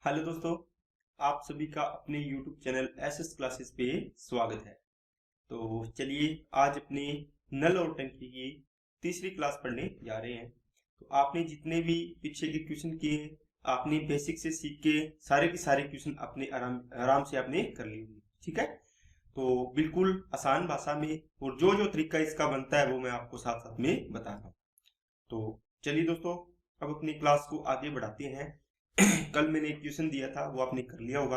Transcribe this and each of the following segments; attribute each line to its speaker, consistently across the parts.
Speaker 1: Hello दोस्तों, आप सभी का अपने YouTube चैनल एसएस क्लासेस पे स्वागत है। तो चलिए आज अपने नल और टंकी की तीसरी क्लास पढ़ने जा रहे हैं। तो आपने जितने भी पीछे के क्वेश्चन किए हैं, आपने बेसिक से सीख के सारे के सारे क्वेश्चन अपने आराम आराम से आपने कर लिए होंगे। ठीक है, तो बिल्कुल आसान भाषा में और जो जो तरीका इसका बनता है वो मैं आपको साथ साथ में बता रहा हूँ। तो चलिए दोस्तों, अब अपनी क्लास को आगे बढ़ाते हैं। कल मैंने एक क्वेश्चन दिया था, वो आपने कर लिया होगा।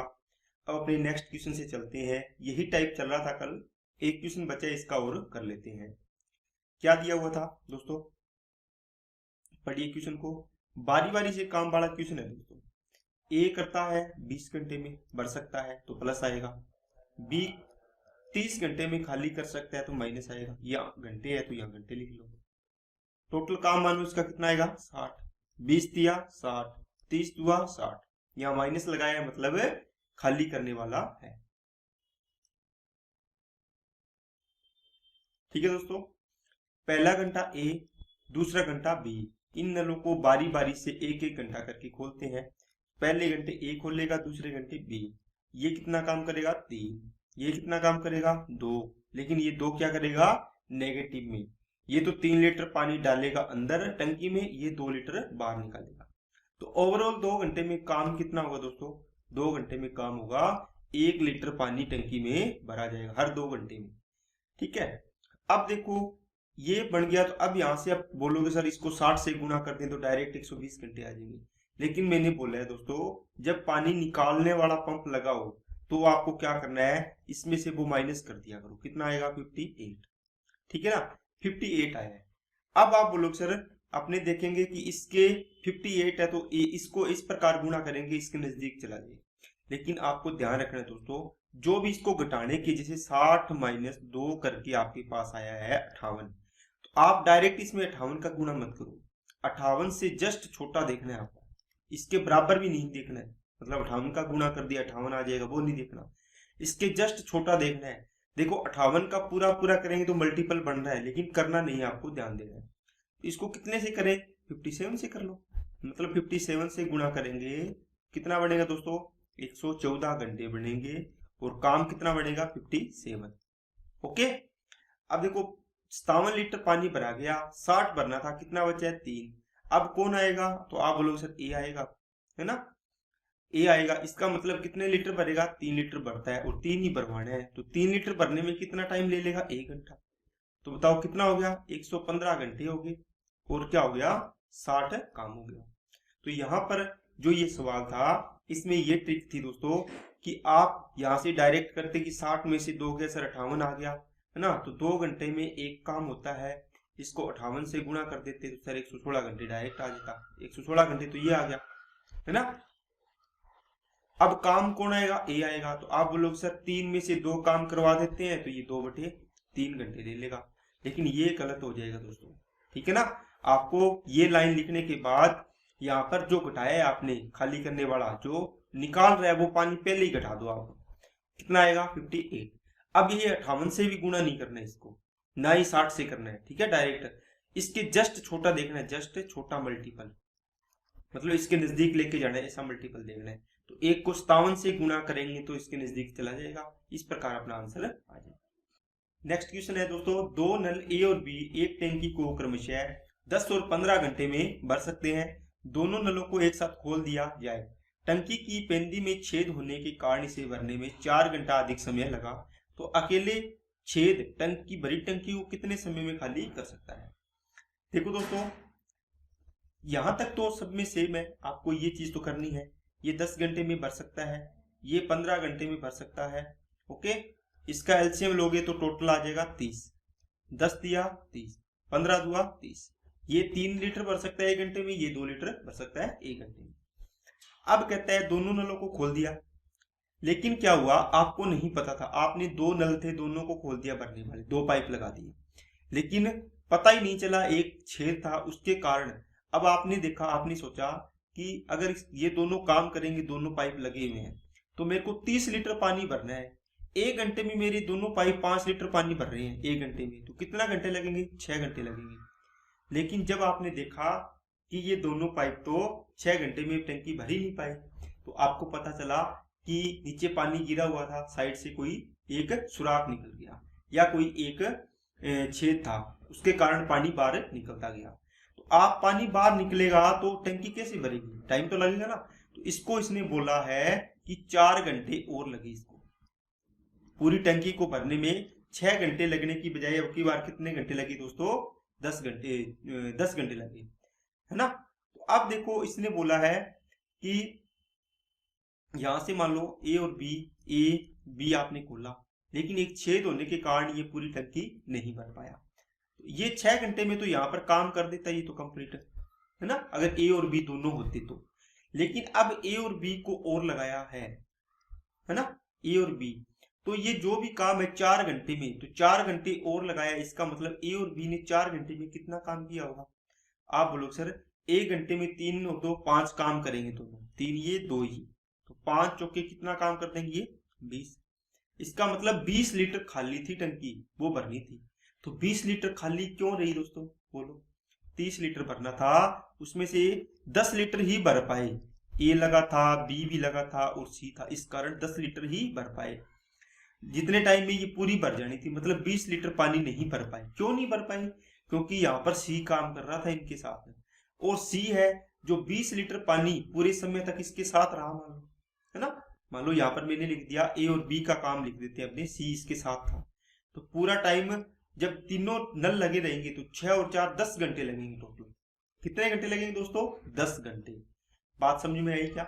Speaker 1: अब अपने नेक्स्ट क्वेश्चन से चलते हैं। यही टाइप चल रहा था कल, एक क्वेश्चन बचा है, इसका और कर लेते हैं। क्या दिया हुआ था दोस्तों, पढ़िए क्वेश्चन को। बारी बारी से काम वाला क्वेश्चन है दोस्तों। ए करता है 20 घंटे में भर सकता है तो प्लस आएगा, बी 30 घंटे में खाली कर सकता है तो माइनस आएगा, या घंटे है तो यहाँ घंटे लिख लो। टोटल काम मानो इसका कितना आएगा 60। 20 दिया 60, 30 दुआ 60, यहाँ माइनस लगाया है मतलब खाली करने वाला है। ठीक है दोस्तों, पहला घंटा ए, दूसरा घंटा बी। इन नलों को बारी बारी से एक एक घंटा करके खोलते हैं। पहले घंटे ए खोलेगा, दूसरे घंटे बी। ये कितना काम करेगा 3, ये कितना काम करेगा 2, लेकिन ये 2 क्या करेगा नेगेटिव में। ये तो 3 लीटर पानी डालेगा अंदर टंकी में, ये 2 लीटर बाहर निकालेगा। तो ओवरऑल 2 घंटे में काम कितना होगा दोस्तों, 2 घंटे में काम होगा 1 लीटर पानी टंकी में भरा जाएगा हर 2 घंटे में। ठीक है, अब देखो ये बन गया। तो अब यहां से आप बोलोगे सर इसको 60 से गुना कर दें तो डायरेक्ट 120 घंटे आ जाएंगे। लेकिन मैंने बोला है दोस्तों, जब पानी निकालने वाला पंप लगाओ तो आपको क्या करना है, इसमें से वो माइनस कर दिया करो। कितना आएगा 58। ठीक है ना, 58 आया है। अब आप बोलोगे सर अपने देखेंगे कि इसके 58 है तो इसको इस प्रकार गुणा करेंगे, इसके नजदीक चला जाए। लेकिन आपको ध्यान रखना है दोस्तों, जो भी इसको घटाने की, जैसे 60 माइनस 2 करके आपके पास आया है 58, तो आप डायरेक्ट इसमें 58 का गुणा मत करो। 58 से जस्ट छोटा देखना है आपको, इसके बराबर भी नहीं देखना है। मतलब 58 का गुणा कर दिया 58 आ जाएगा वो नहीं देखना, इसके जस्ट छोटा देखना है। देखो 58 का पूरा पूरा करेंगे तो मल्टीपल बन रहा है, लेकिन करना नहीं है, आपको ध्यान देना है। इसको कितने से करें, 57 से कर लो। मतलब 57 से गुणा करेंगे कितना बनेगा दोस्तों, 114 घंटे बनेंगे। और काम कितना बनेगा 57। ओके, अब देखो 57 लीटर पानी भरा गया, 60 भरना था, कितना बचा है 3। अब कौन आएगा, तो आप बोलोगे सर ए आएगा, है ना। ए आएगा, इसका मतलब कितने लीटर भरेगा, 3 लीटर भरता है और 3 ही भरवाना है। तो 3 लीटर भरने में कितना टाइम ले लेगा, 1 घंटा। तो बताओ कितना हो गया, 115 घंटे हो गए। और क्या हो गया 60 काम हो गया। तो यहाँ पर जो ये सवाल था, इसमें ये ट्रिक थी दोस्तों कि आप यहाँ से डायरेक्ट करते कि 60 में से 2 गया सर 58 आ गया, है ना। तो 2 घंटे में एक काम होता है, इसको 58 से गुणा कर देते तो सर 116 घंटे डायरेक्ट आ जाता। 116 घंटे तो ये आ गया, है ना। अब काम कौन आएगा, ए आएगा। तो आप बोलोगे सर 3 में से 2 काम करवा देते हैं तो ये 2/3 घंटे ले लेगा। लेकिन ये गलत हो जाएगा दोस्तों, ठीक है ना। आपको ये लाइन लिखने के बाद यहाँ पर जो घटाया है आपने खाली करने वाला, जो निकाल रहा है वो पानी पहले ही घटा दो। आप कितना आएगा 58। अब ये 58 से भी गुणा नहीं करना है इसको, ना ही 60 से करना है। ठीक है, डायरेक्ट इसके जस्ट छोटा देखना है, जस्ट छोटा मल्टीपल, मतलब इसके नजदीक लेके जाना है, ऐसा मल्टीपल देखना है। तो 1 को 57 से गुणा करेंगे तो इसके नजदीक चला जाएगा। इस प्रकार अपना आंसर आ जाएगा। नेक्स्ट क्वेश्चन है दोस्तों, 2 नल ए और बी एक टैंकी को क्रमशः 10 और 15 घंटे में भर सकते हैं। दोनों नलों को एक साथ खोल दिया जाए, टंकी की पेंदी में छेद होने के कारण इसे भरने में 4 घंटा अधिक समय लगा, तो अकेले छेद टंकी भरी टंकी को कितने समय में खाली कर सकता है। देखो दोस्तों, यहां तक तो सब में सेम है, आपको ये चीज तो करनी है। ये 10 घंटे में भर सकता है, ये 15 घंटे में भर सकता है। ओके, इसका एलसीएम लोगे तो टोटल आ जाएगा 30। 10 दिया 30, 15 दुआ 30। ये 3 लीटर भर सकता है 1 घंटे में, ये 2 लीटर भर सकता है 1 घंटे में। अब कहता है दोनों नलों को खोल दिया, लेकिन क्या हुआ आपको नहीं पता था। आपने 2 नल थे, दोनों को खोल दिया भरने वाले, 2 पाइप लगा दिए, लेकिन पता ही नहीं चला एक छेद था उसके कारण। अब आपने देखा, आपने सोचा कि अगर ये दोनों काम करेंगे, दोनों पाइप लगे हुए हैं, तो मेरे को 30 लीटर पानी भरना है। 1 घंटे में मेरे दोनों पाइप 5 लीटर पानी भर रहे हैं 1 घंटे में, तो कितना घंटे लगेंगे, 6 घंटे लगेंगे। लेकिन जब आपने देखा कि ये दोनों पाइप तो 6 घंटे में टंकी भर ही नहीं पाए, तो आपको पता चला कि नीचे पानी गिरा हुआ था, साइड से कोई एक सुराख निकल गया या कोई एक छेद था, उसके कारण पानी बाहर निकलता गया। तो आप पानी बाहर निकलेगा तो टंकी कैसे भरेगी, टाइम तो लगेगा ना। तो इसको इसने बोला है कि 4 घंटे और लगे इसको, पूरी टंकी को भरने में 6 घंटे लगने की बजाय अब की बार कितने घंटे लगे दोस्तों, 10 घंटे लगे, है ना। तो अब देखो इसने बोला है कि यहां से मान लो ए बी आपने खोला, लेकिन एक छेद होने के कारण ये पूरी टंकी नहीं भर पाया। तो ये 6 घंटे में तो यहाँ पर काम कर देता, ये तो कंप्लीट है ना, अगर ए और बी दोनों होते तो। लेकिन अब ए और बी को और लगाया है ना, ए और बी, तो ये जो भी काम है 4 घंटे में, तो 4 घंटे और लगाया, इसका मतलब ए और बी ने 4 घंटे में कितना काम किया होगा। आप बोलो सर 1 घंटे में 3 और 2 5 काम करेंगे दोनों, 3 ये 2 ये, तो 5 चौके कितना काम कर देंगे ये 20। इसका मतलब 20 लीटर खाली थी टंकी, वो भरनी थी। तो 20 लीटर खाली क्यों रही दोस्तों, बोलो 30 लीटर भरना था, उसमें से 10 लीटर ही भर पाए, ए लगा था, बी भी लगा था और सी था, इस कारण 10 लीटर ही भर पाए। जितने टाइम में ये पूरी भर जानी थी, मतलब 20 लीटर पानी नहीं भर पाए। क्यों नहीं भर पाए, क्योंकि यहाँ पर सी काम कर रहा था इनके साथ में, और सी है जो 20 लीटर पानी पूरे समय तक इसके साथ रहा, मान लो, है ना। मान लो यहाँ पर मैंने लिख दिया ए और बी का काम लिख देते हैं अपने, सी इसके साथ था, तो पूरा टाइम जब तीनों नल लगे रहेंगे तो 6 और 4 10 घंटे लगेंगे टोटल। कितने घंटे लगेंगे दोस्तों, 10 घंटे। बात समझ में आई क्या।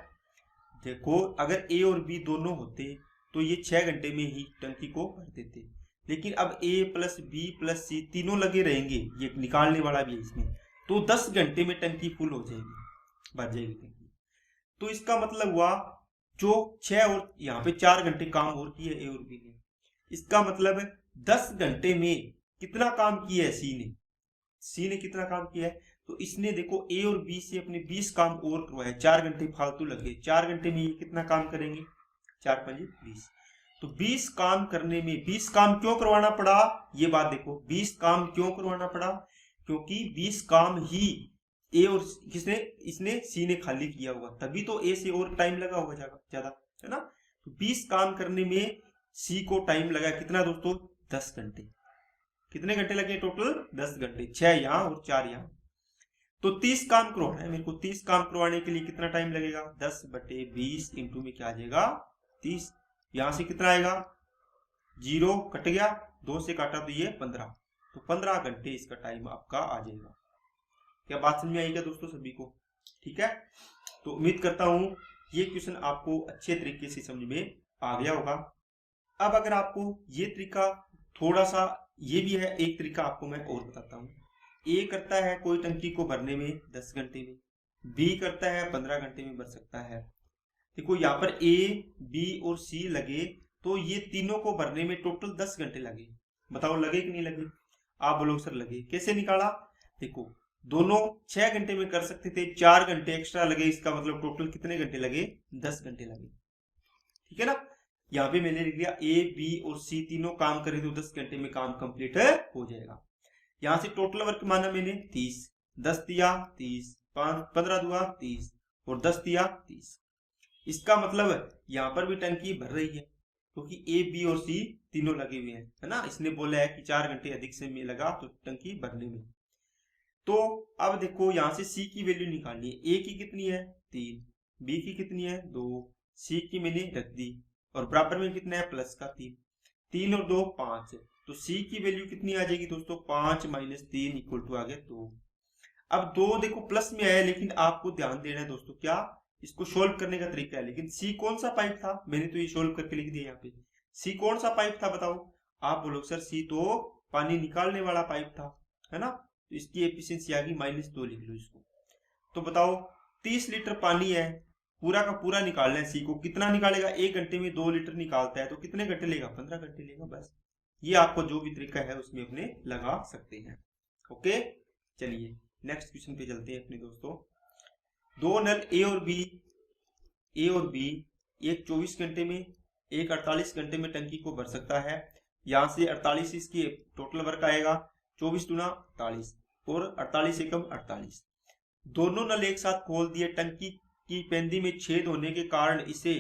Speaker 1: देखो अगर ए और बी दोनों होते तो ये 6 घंटे में ही टंकी को भर देते, लेकिन अब ए प्लस बी प्लस सी तीनों लगे रहेंगे, ये निकालने वाला भी है इसमें, तो 10 घंटे में टंकी फुल हो जाएगी, भर जाएगी टंकी। तो इसका मतलब हुआ जो 6 और यहाँ पे 4 घंटे काम और किए ए और बी ने, इसका मतलब 10 घंटे में कितना काम किया है सी ने कितना काम किया है। तो इसने देखो ए और बी से अपने 20 काम और करवाया, 4 घंटे फालतू लगे, 4 घंटे में ये कितना काम करेंगे, 4 5 20। तो 20 काम करने में 20 काम क्यों करवाना पड़ा, ये बात देखो, 20 काम क्यों करवाना पड़ा, क्योंकि 20 काम ही ए और इसने सी ने खाली किया होगा, तभी तो ए से और टाइम लगा होगा ज्यादा, है ना। तो 20 काम करने में सी को टाइम लगा कितना दोस्तों, 10 घंटे। कितने घंटे लगे टोटल, 10 घंटे, 6 यहाँ और 4 यहाँ। तो 30 काम करवाना है मेरे को, 30 काम करवाने के लिए कितना टाइम लगेगा, 10/20 इंटू में क्या आ जाएगा 30। यहां से कितना आएगा, 0 कट गया, 2 से काटा तो ये 15, तो 15 घंटे इसका टाइम आपका आ जाएगा। क्या बात समझ में आएगा दोस्तों सभी को, ठीक है। तो उम्मीद करता हूं ये क्वेश्चन आपको अच्छे तरीके से समझ में आ गया होगा। अब अगर आपको ये तरीका थोड़ा सा, ये भी है एक तरीका आपको मैं और बताता हूँ। ए करता है कोई टंकी को भरने में 10 घंटे में, बी करता है 15 घंटे में भर सकता है। देखो यहाँ पर ए बी और सी लगे, तो ये तीनों को भरने में टोटल 10 घंटे लगे। बताओ लगे कि नहीं लगे, आप बोलो सर लगे। कैसे निकाला, देखो दोनों 6 घंटे में कर सकते थे, 4 घंटे एक्स्ट्रा लगे, इसका मतलब टोटल कितने घंटे लगे, 10 घंटे लगे, ठीक है ना। यहाँ पे मैंने लिख दिया ए बी और सी तीनों काम करे तो 10 घंटे में काम कंप्लीट हो जाएगा। यहां से टोटल वर्क माना मैंने 30, 10 दिया 30, 15 दुआ 30 और 10 दिया 30। इसका मतलब यहाँ पर भी टंकी भर रही है, क्योंकि ए बी और सी तीनों लगे हुए हैं, है ना। इसने बोला है कि 4 घंटे अधिक समय लगा तो टंकी भरने में। तो अब देखो यहाँ से सी की वैल्यू निकालनी है, ए की कितनी है 3, बी की कितनी है 2, सी की मैंने रख दी, और बराबर में कितना है प्लस का 3, 3 और 2 5, तो सी की वैल्यू कितनी आ जाएगी दोस्तों, 5 - 3 इक्वल टू आ गया 2। अब 2 देखो प्लस में आया, लेकिन आपको ध्यान देना है दोस्तों, क्या इसको सोल्व करने का तरीका है। लेकिन सी कौन सा पाइप था, मैंने तो ये सोल्व करके लिख दिया यहाँ पे, सी कौन सा पाइप था बताओ। आप बोलो सर सी तो पानी निकालने वाला पाइप था, है ना। तो इसकी एफिशिएंसी आ गई -2, लिख लो इसको। तो बताओ 30 लीटर पानी है, पूरा का पूरा निकालना है, सी को कितना निकालेगा, 1 घंटे में 2 लीटर निकालता है, तो कितने घंटे लेगा, 15 घंटे लेगा। बस ये आपको जो भी तरीका है उसमें अपने लगा सकते हैं। ओके चलिए नेक्स्ट क्वेश्चन पे चलते हैं अपने दोस्तों। दो नल ए और बी एक 24 घंटे में, एक 48 घंटे में टंकी को भर सकता है। यहां से 48 इसकी टोटल वर्क आएगा, 24 × 48 और 48 एकम 48। दोनों नल एक साथ खोल दिए, टंकी कि पेंदी में छेद होने के कारण इसे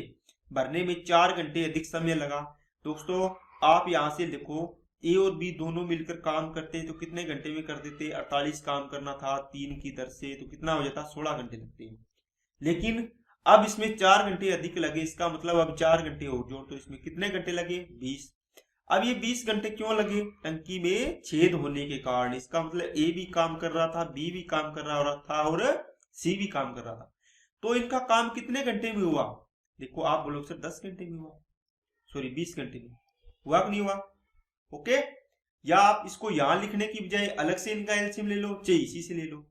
Speaker 1: भरने में 4 घंटे अधिक समय लगा। दोस्तों आप यहाँ से देखो, ए और बी दोनों मिलकर काम करते तो कितने घंटे में कर देते? 48 काम करना था 3 की दर से, तो कितना हो जाता? 16 घंटे लगते हैं। लेकिन अब इसमें 4 घंटे अधिक लगे, इसका मतलब अब 4 घंटे और जोड़, तो इसमें कितने घंटे लगे? 20। अब ये 20 घंटे क्यों लगे? टंकी में छेद होने के कारण। इसका मतलब ए भी काम कर रहा था, बी भी काम कर रहा था और सी भी काम कर रहा था। तो इनका काम कितने घंटे में हुआ? देखो आप बोलो सर 10 घंटे में हुआ, सॉरी 20 घंटे में हुआ कि नहीं हुआ? ओके, या आप इसको यहां लिखने की बजाय अलग से इनका एलसीएम ले लो, चाहे इसी से ले लो।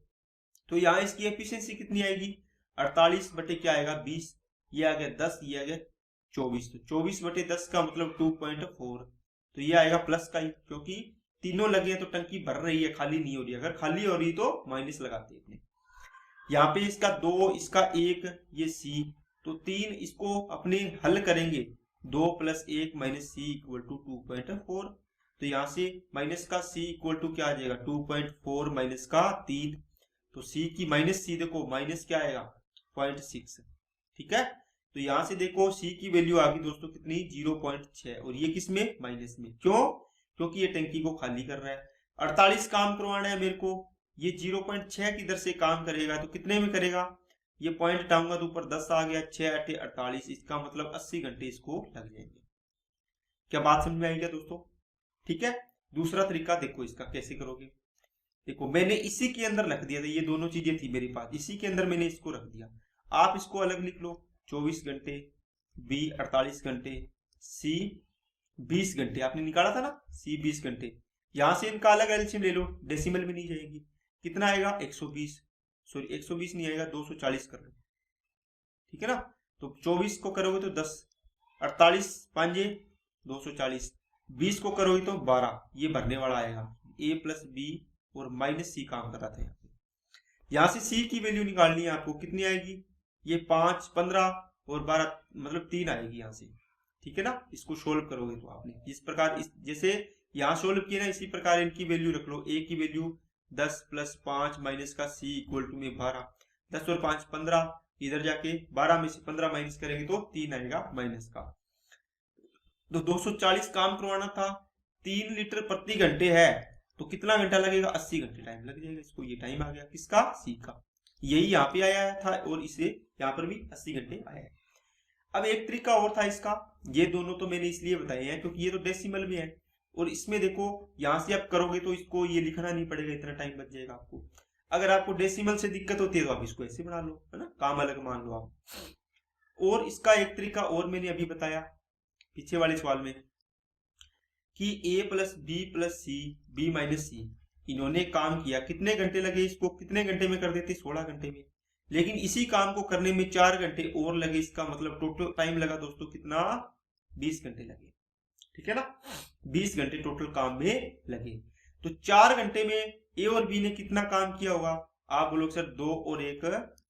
Speaker 1: तो यहां इसकी एफिशिएंसी कितनी आएगी? 48 बटे क्या आएगा? 20। ये आ गया 10, ये आ गया 24। तो 24 बटे 10 का मतलब 2.4। तो ये आएगा प्लस का ही, क्योंकि तीनों लगे तो टंकी भर रही है, खाली नहीं हो रही। अगर खाली हो रही तो माइनस लगाते हैं। यहाँ पे इसका 2, इसका 1, ये सी, तो 3 इसको अपने हल करेंगे। 2 + 1 - सी = 2.4। तो यहाँ से माइनस का सी इक्वल टू क्या आ जाएगा? 2.4 माइनस का 3। तो सी की माइनस सी देखो, माइनस क्या आएगा? 0.6। ठीक है, तो यहां से देखो सी की वैल्यू आ गई दोस्तों कितनी? 0.6। और ये किस में? माइनस में। क्यों? क्योंकि ये टंकी को खाली कर रहा है। 48 काम करवाना है मेरे को, ये 0.6 की दर से काम करेगा तो कितने में करेगा? ये पॉइंट हटाऊंगा तो ऊपर 10 आ गया, 6 × 8 = 48। इसका मतलब 80 घंटे इसको लग जाएंगे। क्या बात समझ में आई क्या दोस्तों? ठीक है, दूसरा तरीका देखो इसका कैसे करोगे। देखो मैंने इसी के अंदर रख दिया था, ये दोनों चीजें थी मेरे पास, इसी के अंदर मैंने इसको रख दिया। आप इसको अलग लिख लो, 24 घंटे, बी 48 घंटे, सी 20 घंटे। आपने निकाला था ना, सी 20 घंटे। यहां से इनका अलग एलसीएम ले लो, डेसिमल में नहीं जाएगी। कितना आएगा? 120, सॉरी 120 नहीं आएगा, 240 कर लो। ठीक है ना, तो 24 को करोगे तो 10, 48 5 240, 20 को करोगे तो 12। ये भरने वाला आएगा, ए प्लस बी और माइनस सी काम कर रहा था यहाँ पे। यहाँ से सी की वैल्यू निकालनी है आपको, कितनी आएगी? ये 5 15 और 12 मतलब 3 आएगी यहाँ से। ठीक है ना, इसको सोल्व करोगे तो आपने जिस प्रकार जैसे यहाँ सोल्व किया ना, इसी प्रकार इनकी वैल्यू रख लो। ए की वैल्यू 10 + 5 माइनस का सी इक्वल टू में 12। 10 और 5 15, इधर जाके 12 में से 15 माइनस करेंगे तो 3 आएगा माइनस का। तो 240 काम करवाना था, 3 लीटर प्रति घंटे है, तो कितना घंटा लगेगा? 80 घंटे टाइम लग जाएगा इसको। ये टाइम आ गया किसका? सी का। यही यहाँ पे आया था और इसे यहाँ पर भी 80 घंटे आया है। अब एक तरीका और था इसका, ये दोनों तो मैंने इसलिए बताए हैं क्योंकि ये तो डेसिमल में है। और इसमें देखो यहाँ से आप करोगे तो इसको ये लिखना नहीं पड़ेगा, इतना टाइम बच जाएगा आपको। अगर आपको डेसिमल से दिक्कत होती है तो आप इसको ऐसे बना लो, है ना, काम अलग मान लो आप। और इसका एक तरीका और मैंने अभी बताया पीछे वाले सवाल में, कि a + b + c b - c, इन्होंने काम किया, कितने घंटे लगे इसको? कितने घंटे में कर देते? 16 घंटे में। लेकिन इसी काम को करने में 4 घंटे और लगे, इसका मतलब टोटल टाइम लगा दोस्तों कितना? 20 घंटे लगे। ठीक है ना, 20 घंटे टोटल काम में लगे। तो 4 घंटे में ए और बी ने कितना काम किया होगा? आप बोलोगे सर 2 और 1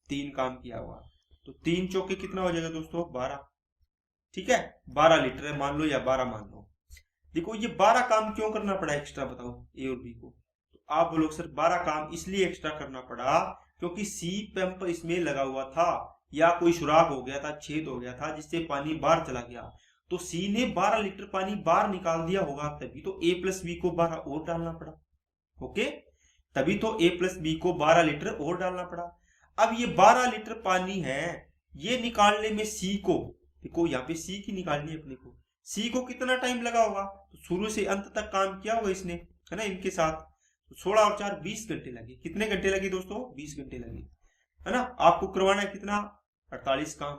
Speaker 1: 3 काम किया होगा। तो 3 चौके कितना हो जाएगा दोस्तों? 12। ठीक है, 12 लीटर है मान लो या 12 मान लो। देखो ये 12 काम क्यों करना पड़ा एक्स्ट्रा, बताओ ए और बी को? तो आप बोलोगे सर 12 काम इसलिए एक्स्ट्रा करना पड़ा क्योंकि सी पंप इसमें लगा हुआ था, या कोई सुराख हो गया था, छेद हो गया था जिससे पानी बाहर चला गया। तो सी ने 12 लीटर पानी बाहर निकाल दिया होगा, तभी तो ए + बी को 12 और डालना पड़ा। ओके, तभी तो ए + बी को 12 लीटर और डालना पड़ा। अब ये 12 लीटर पानी है, ये निकालने में सी को, देखो यहाँ पे सी की निकालनी है अपने को, सी को कितना टाइम लगा होगा? तो शुरू से अंत तक काम किया होगा इसने, है ना, इनके साथ। तो 16 और 4 20 घंटे लगे। कितने घंटे लगे दोस्तों? 20 घंटे लगे, है ना। आपको करवाना है कितना? 48 काम।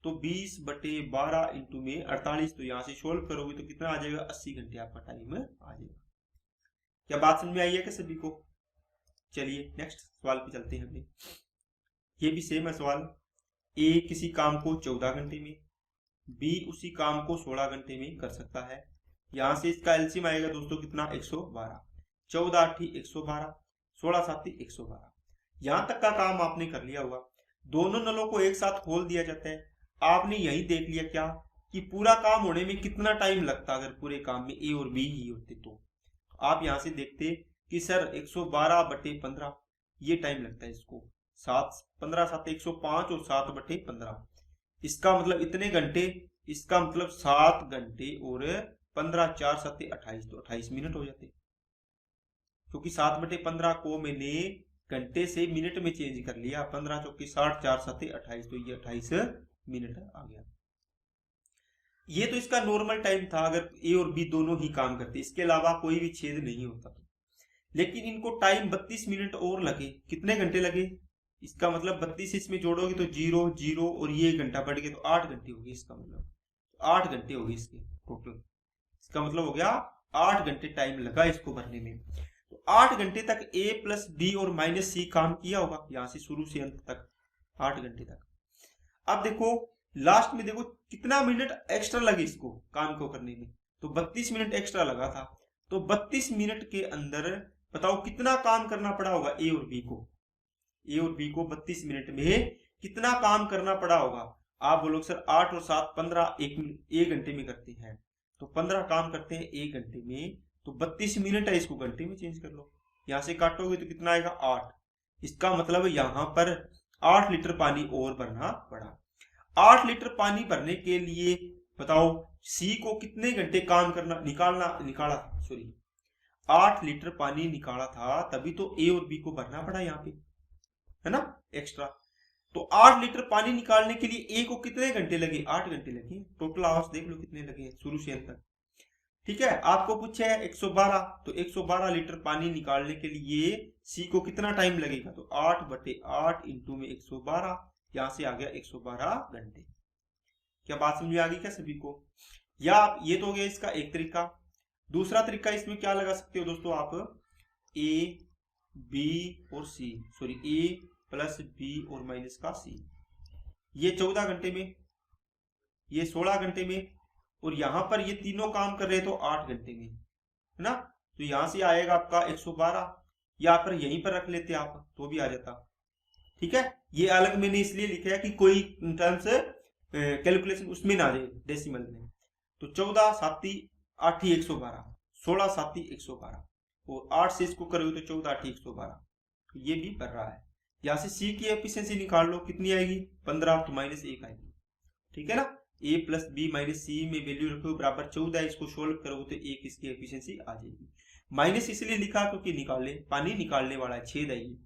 Speaker 1: तो 20 बटे 12 इंटू में 48, तो यहां से सोल्व करोगे तो कितना आ जाएगा? 80 घंटे आपका टाइम आ जाएगा। क्या बात समझ में आई है क्या सभी को? चलिए नेक्स्ट सवाल पे चलते हैं अपने। ये भी सेम है सवाल। ए किसी काम को 14 घंटे में, बी उसी काम को 16 घंटे में कर सकता है। यहां से इसका एलसीएम आएगा दोस्तों कितना? 112। 14 × 8 = 112, 16 × 7 = 112। यहां तक का काम आपने कर लिया होगा। दोनों नलों को एक साथ खोल दिया जाता है। आपने यही देख लिया क्या कि पूरा काम होने में कितना टाइम लगता अगर पूरे काम में ए और बी ही होते। तो आप यहां से देखते कि सर 112 बटे 15 ये टाइम लगता है इसको। 15 7 105 और 7/15, इसका मतलब इतने घंटे, इसका मतलब 7 घंटे और 15 4 7 28, तो 28 मिनट हो जाते, क्योंकि 7/15 को मैंने घंटे से मिनट में चेंज कर लिया। 15 चौकी 60 4 7 28, तो ये 28 मिनट आ गया। ये तो इसका नॉर्मल टाइम था अगर ए और बी दोनों ही काम करते, इसके अलावा कोई भी छेद नहीं होता। लेकिन इनको टाइम 32 मिनट और लगे, कितने घंटे लगे, इसका मतलब 32 इसमें जोड़ोगे तो 0 0 और ये 1 घंटा बढ़ गया तो 8 घंटे हो गए, इसका मतलब 8 घंटे हो गए इसके टोटल। इसका मतलब हो गया 8 घंटे टाइम लगा इसको भरने में। तो 8 घंटे तक ए प्लस बी और माइनस सी काम किया होगा, यहां से शुरू से अंत तक 8 घंटे तक। अब देखो लास्ट में देखो कितना मिनट एक्स्ट्रा लगे इसको काम को करने में, तो 32 मिनट एक्स्ट्रा लगा था। तो 32 मिनट के अंदर बताओ कितना काम करना पड़ा होगा ए और बी को, ए और बी को 32 मिनट में कितना काम करना पड़ा होगा। आप बोलोगे सर 8 और 7 15 एक घंटे में करते हैं, तो 15 काम करते हैं 1 घंटे में, तो 32 मिनट है, इसको घंटे में चेंज कर लो, यहां से काटोगे तो कितना आएगा 8। इसका मतलब यहां पर 8 लीटर पानी और भरना पड़ा। 8 लीटर पानी भरने के लिए बताओ सी को कितने घंटे काम करना निकाला 8 लीटर पानी निकाला था, तभी तो ए और बी को भरना पड़ा यहाँ पे, है ना, एक्स्ट्रा। तो 8 लीटर पानी निकालने के लिए ए को कितने घंटे लगे, 8 घंटे लगे। टोटल आवर्स देख लो कितने लगे शुरू से अंत तक। ठीक है, आपको पूछा है 112, तो 112 लीटर पानी निकालने के लिए सी को कितना टाइम लगेगा, तो 8/8 इंटू में 112, यहां से आ गया 112 घंटे। क्या बात समझ में आ गई क्या सभी को? या ये तो हो गया इसका एक तरीका। दूसरा तरीका इसमें क्या लगा सकते हो दोस्तों, आप ए बी और सी, ए प्लस बी और माइनस का सी, ये 14 घंटे में, ये 16 घंटे में, और यहां पर ये तीनों काम कर रहे हैं तो 8 घंटे में, है ना। तो यहां से आएगा आपका 112, या पर यहीं पर रख लेते आप तो भी आ जाता। ठीक है, ये अलग मैंने इसलिए लिखा है कि कोई टर्म्स कैलकुलेशन उसमें ना आ जाए डेसिमल में। तो 14 7 8 112, 16 7 112, और 8 से इसको करोगे तो 14 8 112, ये भी कर रहा है। यहां से सी की एफिशिएंसी निकाल लो, कितनी आएगी 15, तो -1 आएगी। ठीक है ना, ए प्लस बी माइनस सी में वैल्यू रखो बराबर 14, इसको सोल्व करोगे तो 1 इसकी एफिशिएंसी आ जाएगी। माइनस इसलिए लिखा क्योंकि पानी निकालने वाला है, छेद है ये।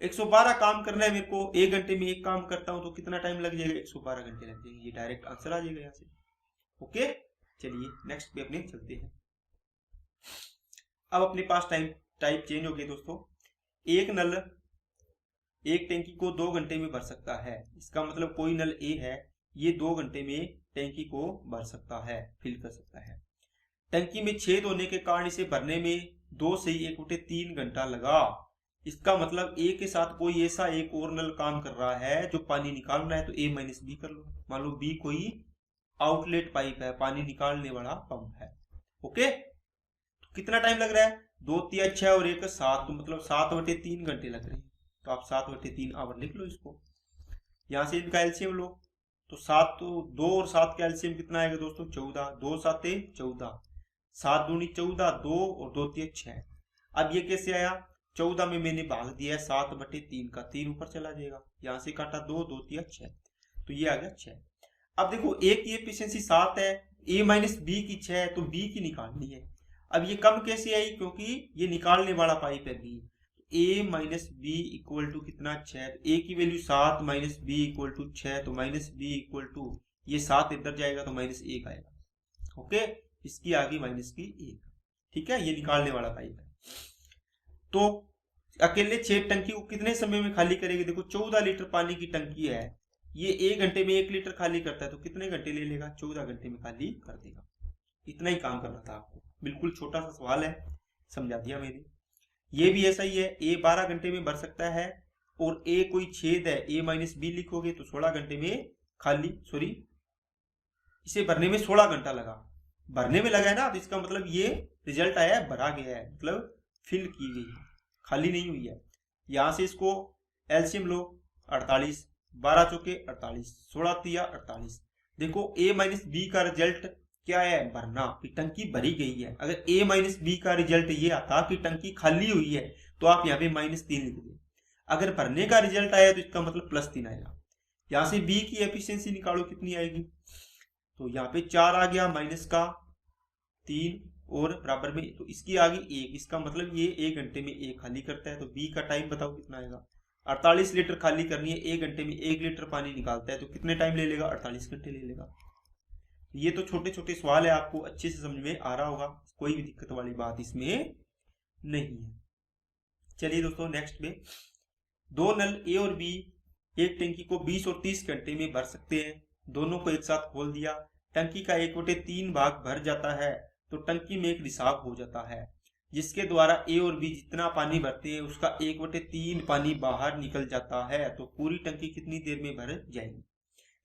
Speaker 1: 112 काम करना है मेरे को, 1 घंटे में एक काम करता हूं तो कितना टाइम लग जाएगा, 112 घंटे लग जाएंगे। ये डायरेक्ट आंसर आ जाएगा यहाँ से। ओके, चलिए नेक्स्ट पे अपने चलते हैं। अब अपने पास टाइप चेंज हो गया दोस्तों। एक नल एक टैंकी को 2 घंटे में भर सकता है, इसका मतलब कोई नल ए है, ये 2 घंटे में टैंकी को भर सकता है, फिल कर सकता है। टंकी में छेद होने के कारण इसे भरने में 2 से 1/3 घंटा लगा। इसका मतलब ए के साथ कोई ऐसा एक और नल काम कर रहा है जो पानी निकाल रहा है, तो ए माइनस बी कर लो। मान लो बी कोई आउटलेट पाइप है, पानी निकालने वाला पंप है। ओके, तो कितना टाइम लग रहा है, 2 3 6 और 1 7, तो मतलब 7/3 घंटे लग रहे हैं। तो आप 7/3 आवर लिख लो इसको। यहां से इनका एलसीएम लो, तो 7 तो 2 और 7 का एलसीएम कितना आएगा दोस्तों 14, 2 7 14, 7 दूनी 14, 2 और 2 3 6। अब ये कैसे आया, 14 में मैंने भाग दिया 7/3 का, 3 ऊपर चला जाएगा, यहां से काटा 2 2 3 6, तो ये आ गया 6। अब देखो ए की एफिशिएंसी 7 है, ए माइनस बी की 6 है, तो बी की निकालनी है। अब ये कम कैसे आई, क्योंकि ये निकालने वाला पाइप है B. A minus B equal to कितना 6, तो ए की value 7 minus B equal to 6, तो माइनस बी इक्वल टू ये 7 इधर जाएगा तो -1 आएगा। ओके, इसकी आ गई माइनस की 1। ठीक है, ये निकालने वाला पाइप है। तो अकेले 6 टंकी को कितने समय में खाली करेगी, देखो 14 लीटर पानी की टंकी है, ये 1 घंटे में 1 लीटर खाली करता है, तो कितने घंटे ले लेगा, 14 घंटे में खाली कर देगा। इतना ही काम करना था आपको, बिल्कुल छोटा सा सवाल है, समझा दिया मैंने। ये भी ऐसा ही है, ए 12 घंटे में भर सकता है, और ए कोई छेद है, ए माइनस बी लिखोगे तो 16 घंटे में खाली, इसे भरने में 16 घंटा लगा, भरने में लगा है ना, तो इसका मतलब ये रिजल्ट आया है, भरा गया है, मतलब फिल की गई है, खाली नहीं हुई है। यहां से इसको एलसीएम लो, 48, 12 चौके 48, 16 तिया 48। देखो ए माइनस बी का रिजल्ट क्या है, भरना, कि टंकी भरी गई है। अगर ए माइनस बी का रिजल्ट ये आता कि टंकी खाली हुई है, तो आप यहाँ पे -3 लिख दे। अगर भरने का रिजल्ट आया तो इसका मतलब +3 आएगा। यहाँ से बी की एफिशिएंसी निकालो कितनी आएगी, तो यहाँ पे 4 आ गया माइनस का 3 और बराबर में, तो इसकी आ गई 1, इसका मतलब ये 1 घंटे में 1 खाली करता है। तो बी का टाइम बताओ कितना आएगा, 48 लीटर खाली करनी है, 1 घंटे में 1 लीटर पानी निकालता है, तो कितने टाइम ले लेगा, 48 घंटे ले लेगा। ये तो छोटे छोटे सवाल है, आपको अच्छे से समझ में आ रहा होगा, कोई भी दिक्कत वाली बात इसमें नहीं है। चलिए दोस्तों नेक्स्ट में, दो नल ए और बी एक टंकी को 20 और 30 घंटे में भर सकते हैं। दोनों को एक साथ खोल दिया, टंकी का 1/3 भाग भर जाता है तो टंकी में एक रिसाव हो जाता है जिसके द्वारा ए और बी जितना पानी भरते हैं उसका 1/3 पानी बाहर निकल जाता है। तो पूरी टंकी कितनी देर में भर जाएगी।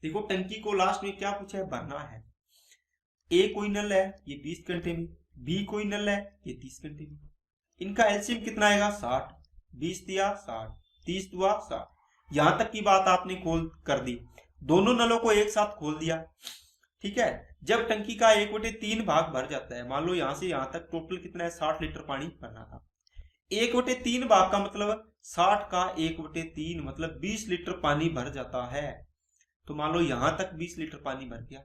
Speaker 1: देखो टंकी को लास्ट में क्या पूछा है, भरना है। ए कोई नल है ये 20 घंटे में, बी कोई नल है ये 30 घंटे में, इनका एलसीएम कितना आएगा 60, 20 दिया 60, 30 दुआ 60। यहां तक की बात आपने खोल कर दी, दोनों नलों को एक साथ खोल दिया, ठीक है। जब टंकी का 1/3 भाग भर जाता है, मान लो यहां से यहां तक टोटल कितना है 60 लीटर पानी भरना था, 1/3 भाग का मतलब 60 का 1/3 मतलब 20 लीटर पानी भर जाता है। तो मान लो यहां तक 20 लीटर पानी भर गया,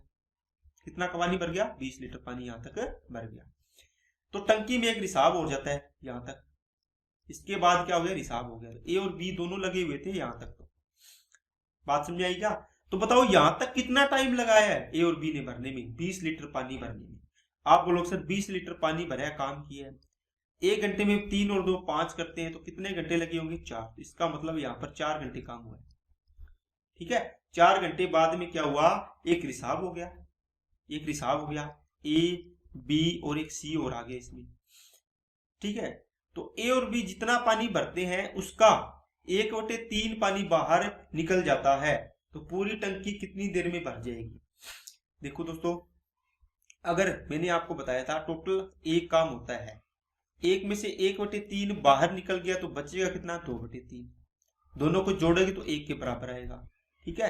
Speaker 1: कितना का पानी भर गया 20 लीटर पानी यहां तक भर गया। तो टंकी में एक रिसाव हो जाता है यहां तक, इसके बाद क्या हो गया रिसाव हो गया। ए और बी दोनों लगे हुए थे यहां तक, तो बात समझ आई क्या। तो बताओ यहां तक कितना टाइम लगाया है ए और बी ने भरने में, 20 लीटर पानी भरने में। आप बोलोगे सर 20 लीटर पानी भरा काम किया है, 1 घंटे में 3 और 2 5 करते हैं तो कितने घंटे लगे होंगे 4, इसका मतलब यहाँ पर 4 घंटे काम हुआ है, ठीक है। 4 घंटे बाद में क्या हुआ, एक रिसाव हो गया, एक रिसाव हो गया, ए बी और एक सी और आ गया इसमें, ठीक है। तो ए और बी जितना पानी भरते हैं उसका 1/3 पानी बाहर निकल जाता है। तो पूरी टंकी कितनी देर में भर जाएगी। देखो दोस्तों, अगर मैंने आपको बताया था टोटल एक काम होता है, एक में से 1/3 बाहर निकल गया तो बचेगा कितना 2/3, दोनों को जोड़ेगी तो 1 के बराबर आएगा, ठीक है।